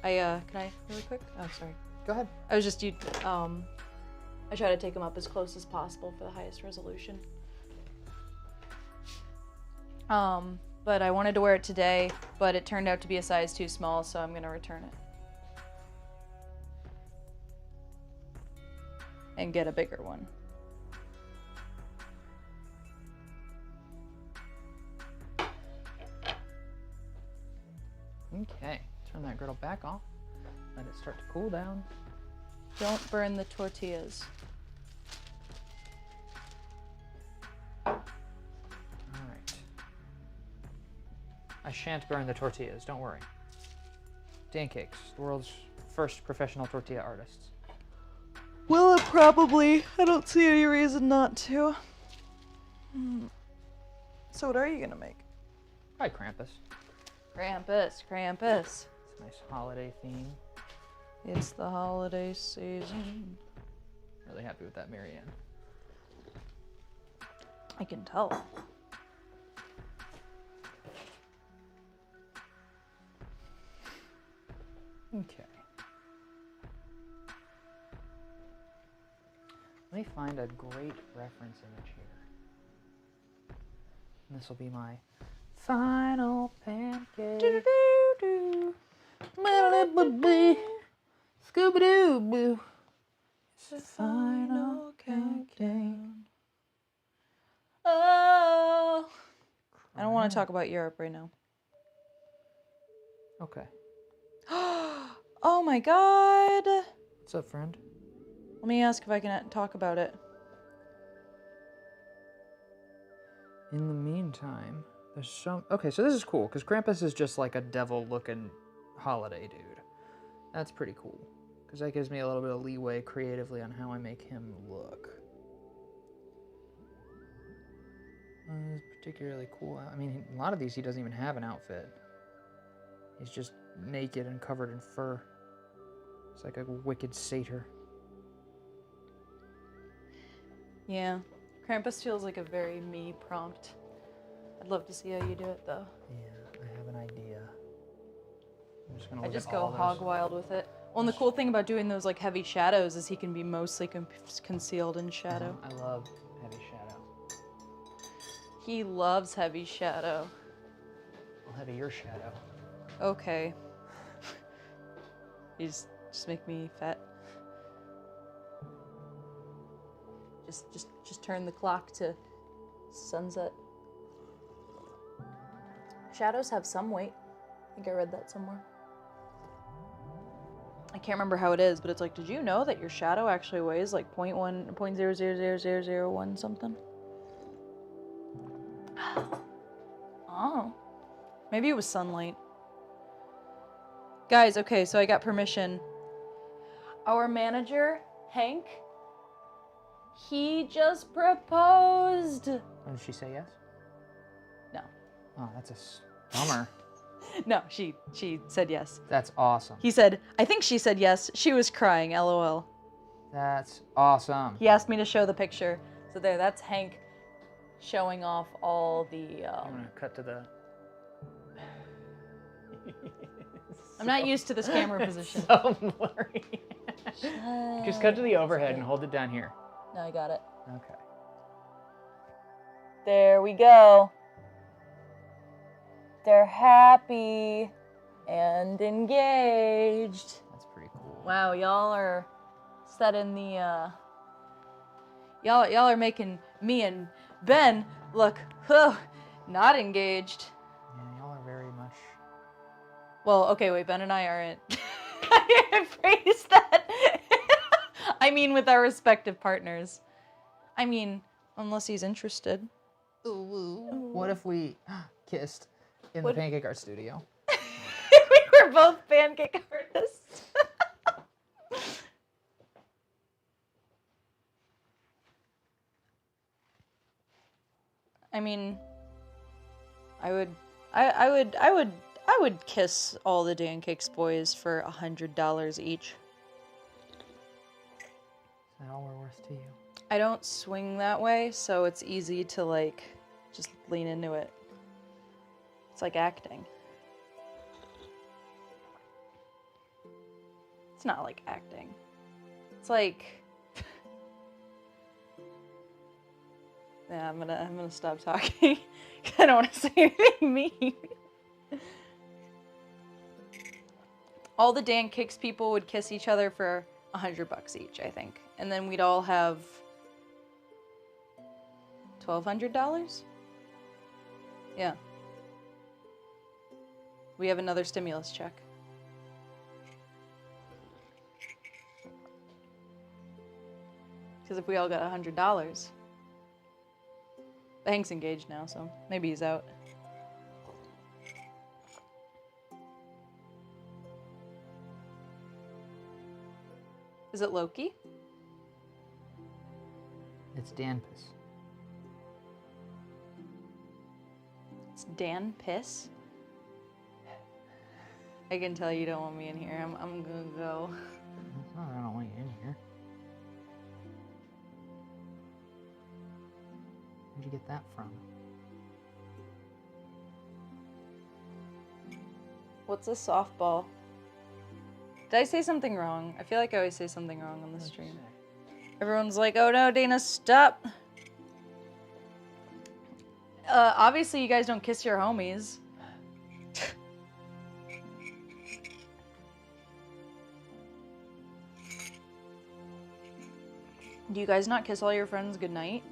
I really quick? Oh, sorry. Go ahead. I was just I try to take them up as close as possible for the highest resolution. But I wanted to wear it today, but it turned out to be a size too small, so I'm gonna return it. And get a bigger one. Okay, turn that griddle back off. Let it start to cool down. Don't burn the tortillas. All right. I shan't burn the tortillas, don't worry. Pancakes, the world's first professional tortilla artists. Will it probably? I don't see any reason not to. So what are you gonna make? Probably Krampus. Krampus, Krampus. It's a nice holiday theme. It's the holiday season. Really happy with that, Marianne. I can tell. Okay. Let me find a great reference image here. And this will be my final pancake. Scooby-Doo-boo. It's the final pancake. Oh. I don't want to talk about Europe right now. Okay. Oh my god. What's up, friend? Let me ask if I can talk about it. In the meantime, there's some... Okay, so this is cool, because Krampus is just like a devil-looking holiday dude. That's pretty cool, because that gives me a little bit of leeway creatively on how I make him look. It's particularly cool. I mean, a lot of these he doesn't even have an outfit. He's just naked and covered in fur. It's like a wicked satyr. Yeah. Krampus feels like a very me prompt. I'd love to see how you do it, though. Yeah, I have an idea. I'm just gonna I look just at go all hog those. wild with it. Well, and the cool thing about doing those like heavy shadows is he can be mostly concealed in shadow. I love heavy shadow. He loves heavy shadow. I'll heavy your shadow. Okay. You just make me fat. Just turn the clock to sunset. Shadows have some weight. I think I read that somewhere. I can't remember how it is, but it's like, did you know that your shadow actually weighs like 0.0000001 something? Oh. Maybe it was sunlight. Guys, okay, so I got permission. Our manager, Hank, he just proposed. Oh, did she say yes? No. Oh, that's a bummer. No, she said yes. That's awesome. He said, I think she said yes. She was crying, LOL. That's awesome. He asked me to show the picture. So there, that's Hank showing off all the... I'm gonna cut to the... I'm not used to this camera position. So blurry. Just cut to the overhead and hold it down here. No, I got it. Okay. There we go. They're happy and engaged. That's pretty cool. Wow, y'all are setting the y'all are making me and Ben look not engaged. Yeah, y'all are very much... Well, okay, wait, Ben and I aren't. I phrased that. I mean, with our respective partners. I mean, unless he's interested. What if we kissed in the Pancake Art Studio? We were both pancake artists. I mean, I would kiss all the Pancakes boys for $100 each. Is that all we're worth to you? I don't swing that way, so it's easy to like just lean into it. It's like acting. It's not like acting. It's like yeah, I'm gonna stop talking. I don't want to say anything mean. All the Pancakes people would kiss each other for $100 each, I think, and then we'd all have $1,200. Yeah. We have another stimulus check. Because if we all got $100, Hank's engaged now, so maybe he's out. Is it Loki? It's Danpus. It's Dan Piss? I can tell you don't want me in here. I'm gonna go. It's not that I don't want you in here. Where'd you get that from? What's a softball? Did I say something wrong? I feel like I always say something wrong on the stream. Everyone's like, oh no, Dana, stop. Obviously you guys don't kiss your homies. Do you guys not kiss all your friends goodnight?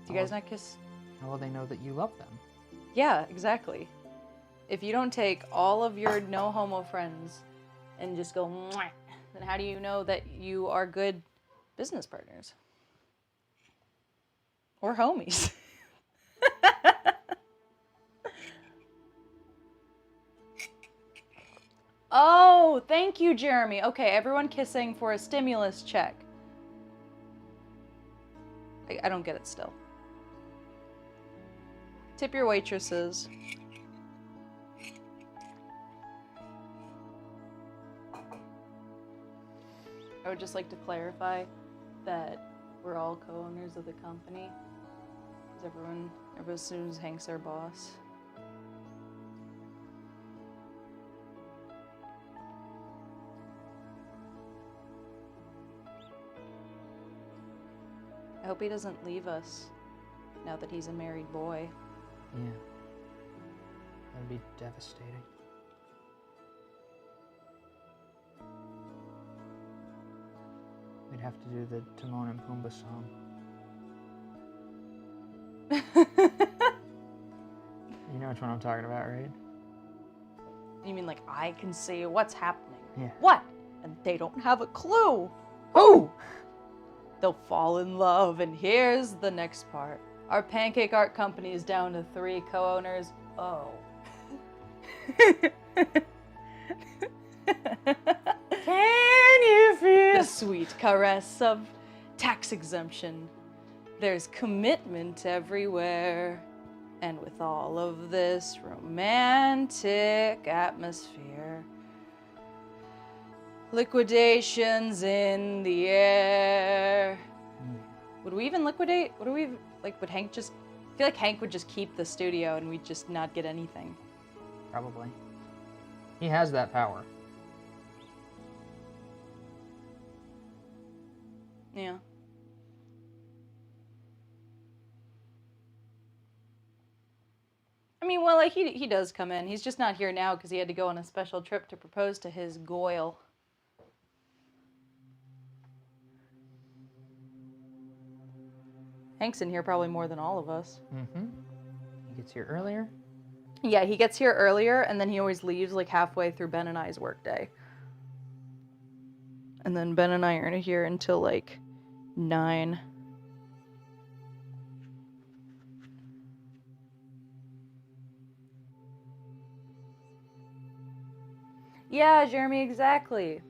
Do you guys not kiss? How will they know that you love them? Yeah, exactly. If you don't take all of your no homo friends and just go mwah, then how do you know that you are good business partners? Or homies? Oh, thank you, Jeremy. Okay, everyone kissing for a stimulus check. I don't get it still. Tip your waitresses. I would just like to clarify that we're all co-owners of the company. Because everyone assumes Hank's our boss. I hope he doesn't leave us now that he's a married boy. Yeah. That would be devastating. We'd have to do the Timon and Pumbaa song. You know which one I'm talking about, right? You mean like I can see what's happening? Yeah. What? And they don't have a clue. Who? They'll fall in love, and here's the next part. Our Pancake Art Company is down to 3 co-owners. Oh. Can you feel The sweet caress of tax exemption. There's commitment everywhere. And with all of this romantic atmosphere, liquidations in the air. Would we even liquidate? Would we, like, would Hank just... I feel like Hank would just keep the studio and we'd just not get anything. Probably. He has that power. Yeah. I mean, well, like, he does come in. He's just not here now because he had to go on a special trip to propose to his Goyle. Hank's in here probably more than all of us. Mm-hmm. He gets here earlier. Yeah, he gets here earlier, and then he always leaves, like, halfway through Ben and I's workday. And then Ben and I are here until, like, 9. Yeah, Jeremy, exactly.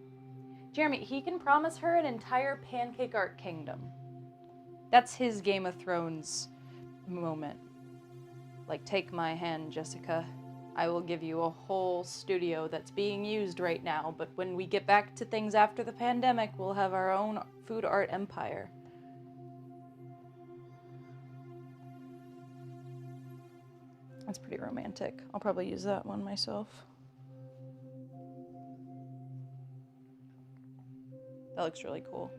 Jeremy, he can promise her an entire Pancake Art kingdom. That's his Game of Thrones moment. Like, take my hand, Jessica. I will give you a whole studio that's being used right now, but when we get back to things after the pandemic, we'll have our own food art empire. That's pretty romantic. I'll probably use that one myself. That looks really cool.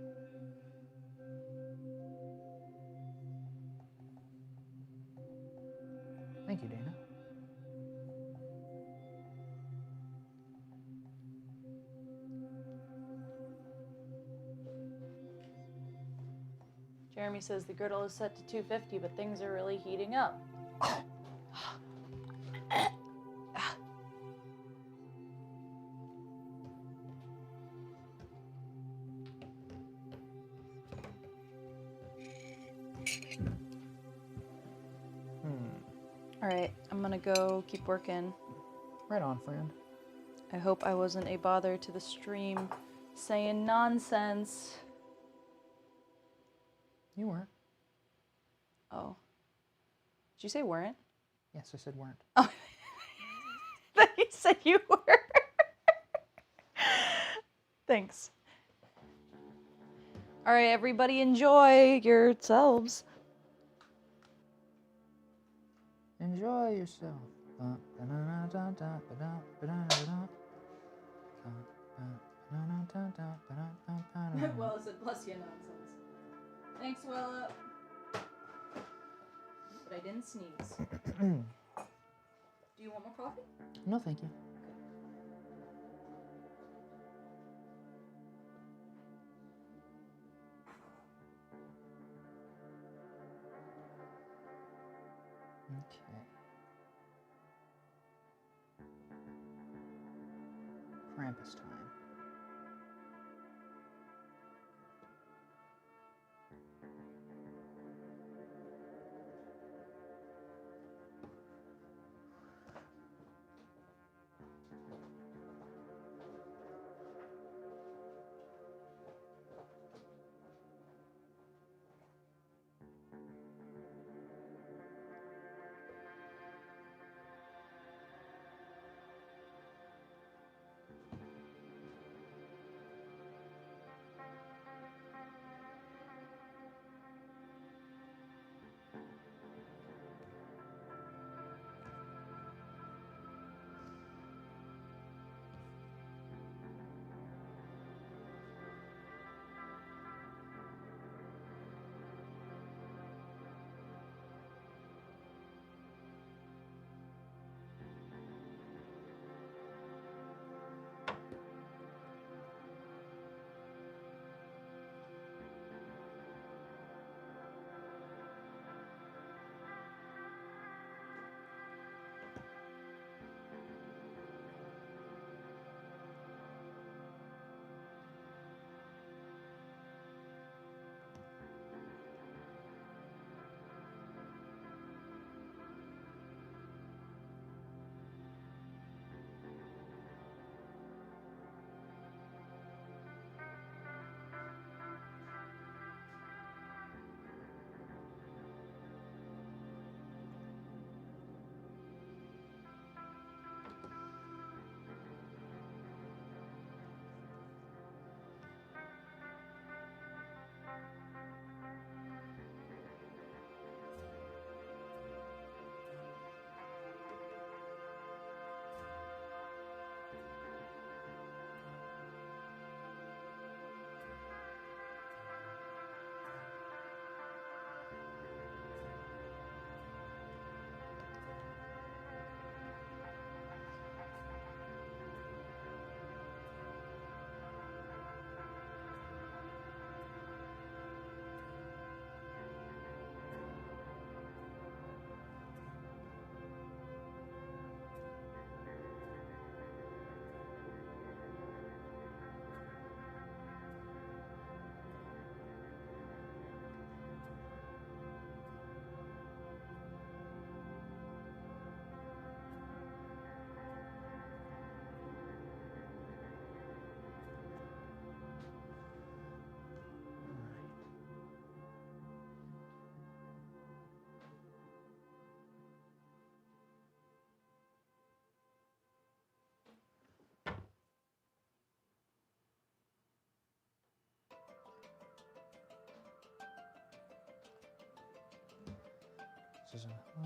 Thank you, Dana. Jeremy says the griddle is set to 250, but things are really heating up. All right, I'm gonna go keep working. Right on, friend. I hope I wasn't a bother to the stream saying nonsense. You weren't. Oh. Did you say weren't? Yes, I said weren't. Oh. Then you said you were. Thanks. All right, everybody enjoy yourselves. enjoy yourself. Well, it said bless you nonsense. Thanks, Willa. But I didn't sneeze. Do you want more coffee? No, thank you. Okay. Krampus time.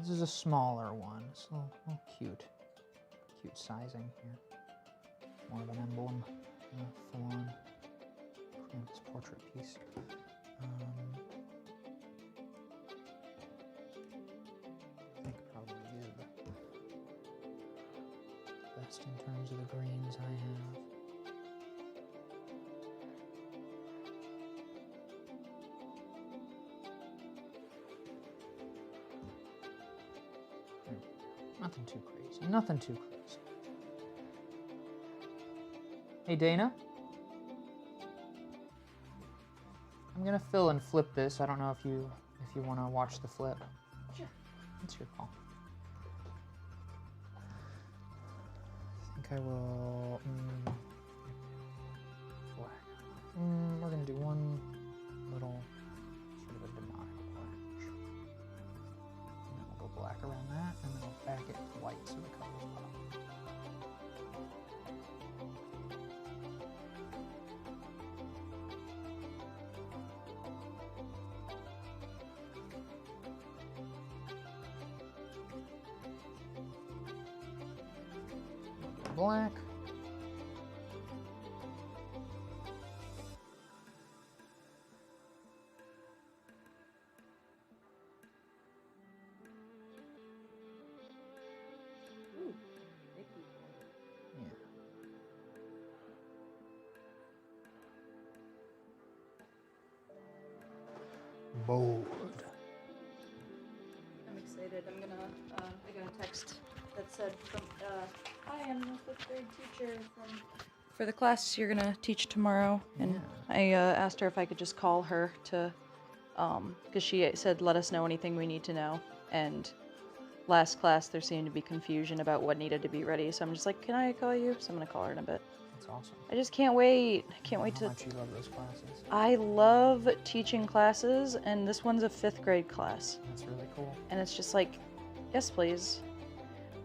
This is a smaller one. It's a little cute sizing here. More of an emblem, full-on Krampus portrait piece. I think probably is the best in terms of the greens I have. Nothing too crazy. Nothing too crazy. Hey, Dana? I'm gonna fill and flip this. I don't know if you want to watch the flip. Sure. It's your call. I think I will. Black. We're gonna do one little sort of a demonic orange, and then we'll go black around that, and then we'll back it white so the colors pop. black. Yeah. Bold. I'm excited. I got a text that said from, hi, I'm the 5th grade teacher for the class you're gonna teach tomorrow. And I asked her if I could just call her to, because she said, let us know anything we need to know. And last class, there seemed to be confusion about what needed to be ready. So I'm just like, can I call you? So I'm gonna call her in a bit. That's awesome. I just can't wait. I can't wait How to. much you love those classes. I love teaching classes, and this one's a 5th grade class. That's really cool. And it's just like, yes, please.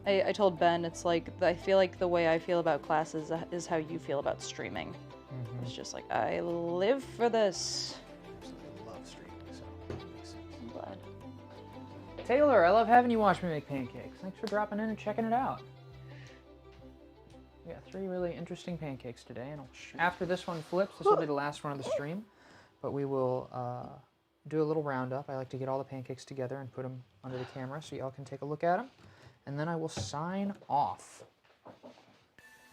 I told Ben, it's like, I feel like the way I feel about classes is how you feel about streaming. Mm-hmm. It's just like, I live for this. Absolutely love streaming, so that makes sense. I'm glad. Taylor, I love having you watch me make pancakes. Thanks for dropping in and checking it out. We got 3 really interesting pancakes today, and after this one flips, this will be the last one of the stream, but we will do a little roundup. I like to get all the pancakes together and put them under the camera so y'all can take a look at them, and then I will sign off.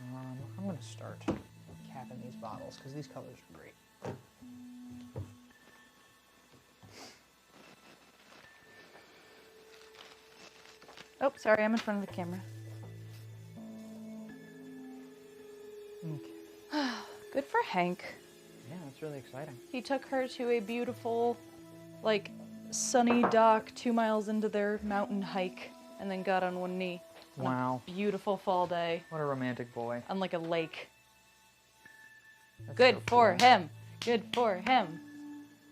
I'm going to start capping these bottles because these colors are great. Oh, sorry, I'm in front of the camera. Okay. Good for Hank. Yeah, that's really exciting. He took her to a beautiful, like, sunny dock 2 miles into their mountain hike, and then got on one knee. On Wow. a beautiful fall day What a romantic boy. on like a lake. That's Good so for cool. him. Good for him.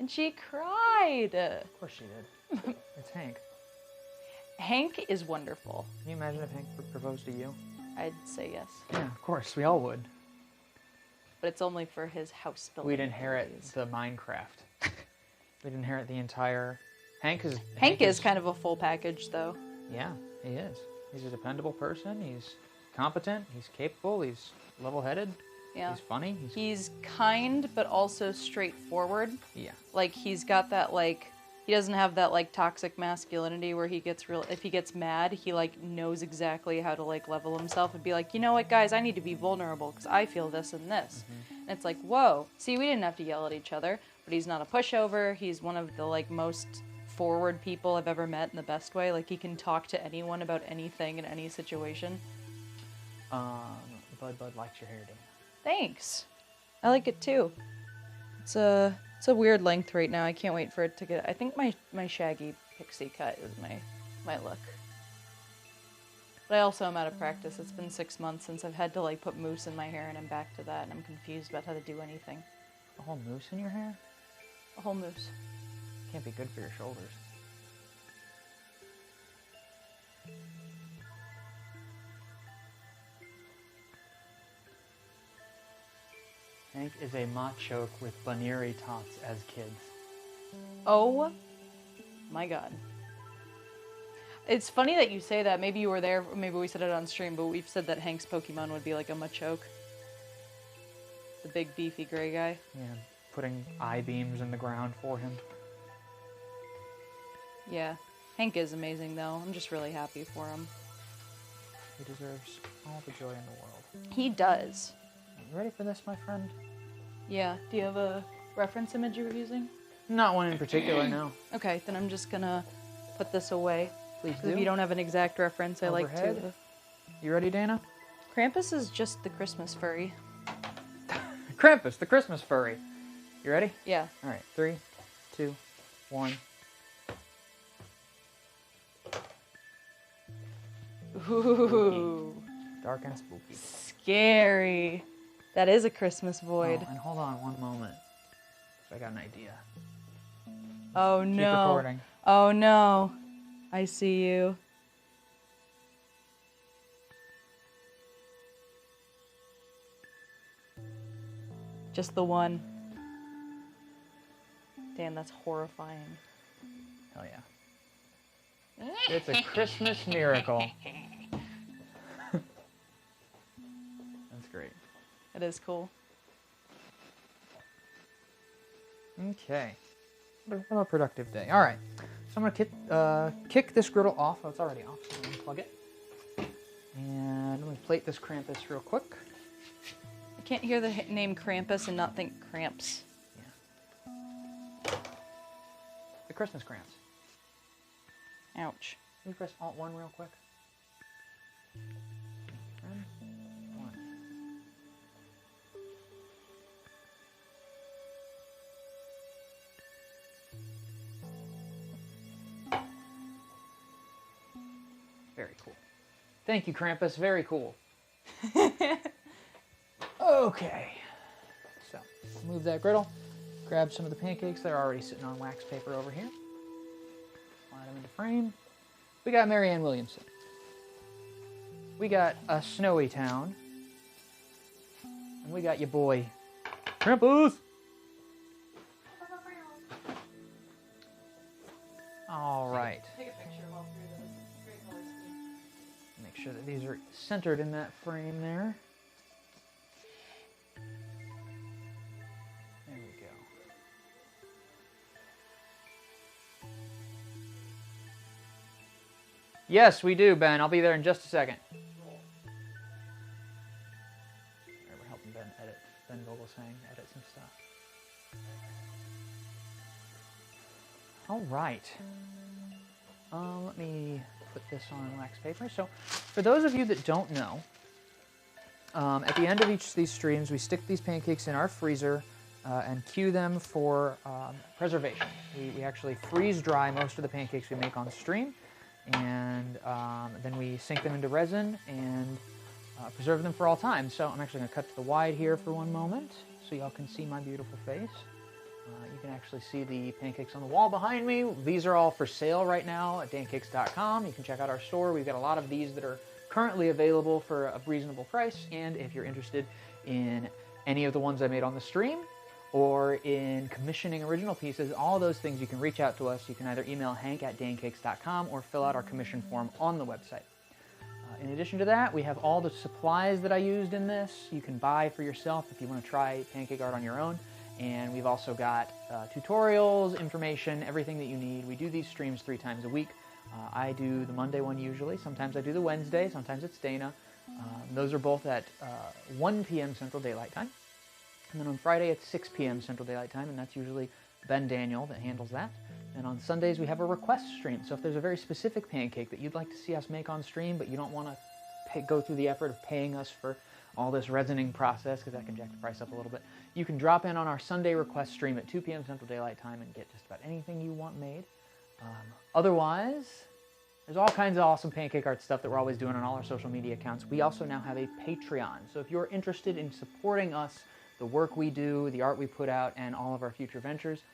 And she cried. Of course she did. It's Hank. Hank is wonderful. Can you imagine if Hank proposed to you? I'd say yes. Yeah, of course. We all would. But it's only for his house building. We'd inherit the Minecraft. We'd inherit the entire... Hank is kind of a full package, though. Yeah, he is. He's a dependable person. He's competent. He's capable. He's level-headed. Yeah. He's funny. He's kind, but also straightforward. Yeah. Like, he's got that, like... He doesn't have that, like, toxic masculinity where he gets real... If he gets mad, he, like, knows exactly how to, like, level himself and be like, you know what, guys, I need to be vulnerable because I feel this and this. Mm-hmm. And it's like, whoa. See, we didn't have to yell at each other, but he's not a pushover. He's one of the, like, most forward people I've ever met in the best way. Like, he can talk to anyone about anything in any situation. Bud likes your hair, Dana. Thanks. I like it, too. It's a weird length right now. I can't wait for it to get... I think my shaggy pixie cut is my look. But I also am out of practice. It's been 6 months since I've had to, like, put mousse in my hair, and I'm back to that, and I'm confused about how to do anything. A whole mousse in your hair? A whole mousse. Can't be good for your shoulders. Hank is a machoke with Baneri tots as kids. Oh my god. It's funny that you say that. Maybe you were there, maybe we said it on stream, but we've said that Hank's Pokemon would be like a machoke. The big beefy gray guy. Yeah, putting I-beams in the ground for him. Yeah. Hank is amazing though. I'm just really happy for him. He deserves all the joy in the world. He does. You ready for this, my friend? Yeah. Do you have a reference image you were using? Not one in particular, no. Okay, then I'm just gonna put this away. Please If do. you don't have an exact reference, I like Overhead. to. You ready, Dana? Krampus is just the Christmas furry. Krampus, the Christmas furry. You ready? Yeah. All right, 3, 2, 1. Ooh. Dark and spooky. Scary. That is a Christmas void. Oh, and hold on one moment. I got an idea. Oh Keep no. recording. Oh no. I see you. Just the one. Damn, that's horrifying. Hell yeah. It's a Christmas miracle. It is cool. Okay. What a productive day. All right. So I'm going to kick this griddle off. Oh, it's already off, so I'm going to unplug it. And let me plate this Krampus real quick. I can't hear the name Krampus and not think cramps. Yeah. The Christmas cramps. Ouch. Can you press Alt-1 real quick? One. Very cool. Thank you, Krampus. Very cool. Okay. So, move that griddle. Grab some of the pancakes. They're already sitting on wax paper over here. Slide them into frame. We got Marianne Williamson. We got a snowy town. And we got your boy, Krampus. All right. Take a picture of all three of those. Great color scheme. Make sure that these are centered in that frame there. There we go. Yes, we do, Ben. I'll be there in just a second. All right, we're helping Ben edit. Ben Vogel's saying edit some stuff. All right. Let me put this on wax paper. So, for those of you that don't know, at the end of each of these streams, we stick these pancakes in our freezer and cue them for preservation. We actually freeze dry most of the pancakes we make on stream, and then we sink them into resin and preserve them for all time. So I'm actually going to cut to the wide here for one moment so y'all can see my beautiful face. You can actually see the pancakes on the wall behind me. These are all for sale right now at Pancakes.com. You can check out our store. We've got a lot of these that are currently available for a reasonable price. And if you're interested in any of the ones I made on the stream or in commissioning original pieces, all those things, you can reach out to us. You can either email hank@pancakes.com or fill out our commission form on the website. In addition to that, we have all the supplies that I used in this. You can buy for yourself if you want to try pancake art on your own. And we've also got tutorials, information, everything that you need. We do these streams 3 times a week. I do the Monday one usually. Sometimes I do the Wednesday. Sometimes it's Dana. Those are both at 1 p.m. Central Daylight Time. And then on Friday it's 6 p.m. Central Daylight Time, and that's usually Ben Daniel that handles that. And on Sundays we have a request stream. So if there's a very specific pancake that you'd like to see us make on stream, but you don't want to go through the effort of paying us for all this resining process, because that can jack the price up a little bit, you can drop in on our Sunday request stream at 2 p.m. Central Daylight Time and get just about anything you want made. Otherwise, there's all kinds of awesome pancake art stuff that we're always doing on all our social media accounts. We also now have a Patreon. So if you're interested in supporting us, the work we do, the art we put out, and all of our future ventures,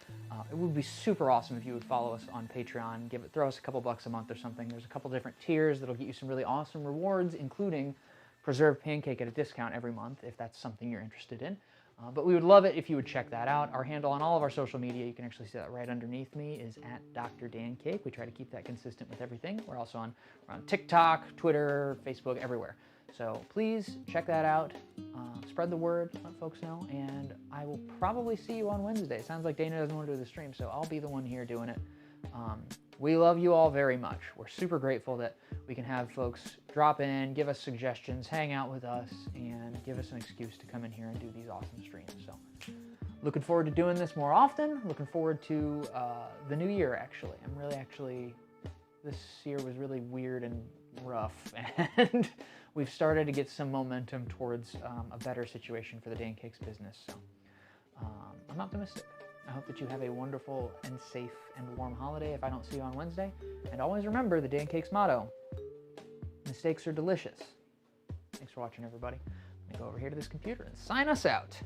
it would be super awesome if you would follow us on Patreon. Throw us a couple bucks a month or something. There's a couple different tiers that'll get you some really awesome rewards, including preserved pancake at a discount every month, if that's something you're interested in. But we would love it if you would check that out. Our handle on all of our social media, you can actually see that right underneath me, is @DrDanCake. We try to keep that consistent with everything. We're also on TikTok, Twitter, Facebook, everywhere. So please check that out. Spread the word, let folks know, and I will probably see you on Wednesday. It sounds like Dana doesn't want to do the stream, so I'll be the one here doing it. We love you all very much. We're super grateful that we can have folks drop in, give us suggestions, hang out with us, and give us an excuse to come in here and do these awesome streams. So, looking forward to doing this more often. Looking forward to the new year, actually. This year was really weird and rough, and we've started to get some momentum towards a better situation for the Pancakes business. So, I'm optimistic. I hope that you have a wonderful and safe and warm holiday if I don't see you on Wednesday. And always remember the Pancakes motto: mistakes are delicious. Thanks for watching, everybody. Let me go over here to this computer and sign us out.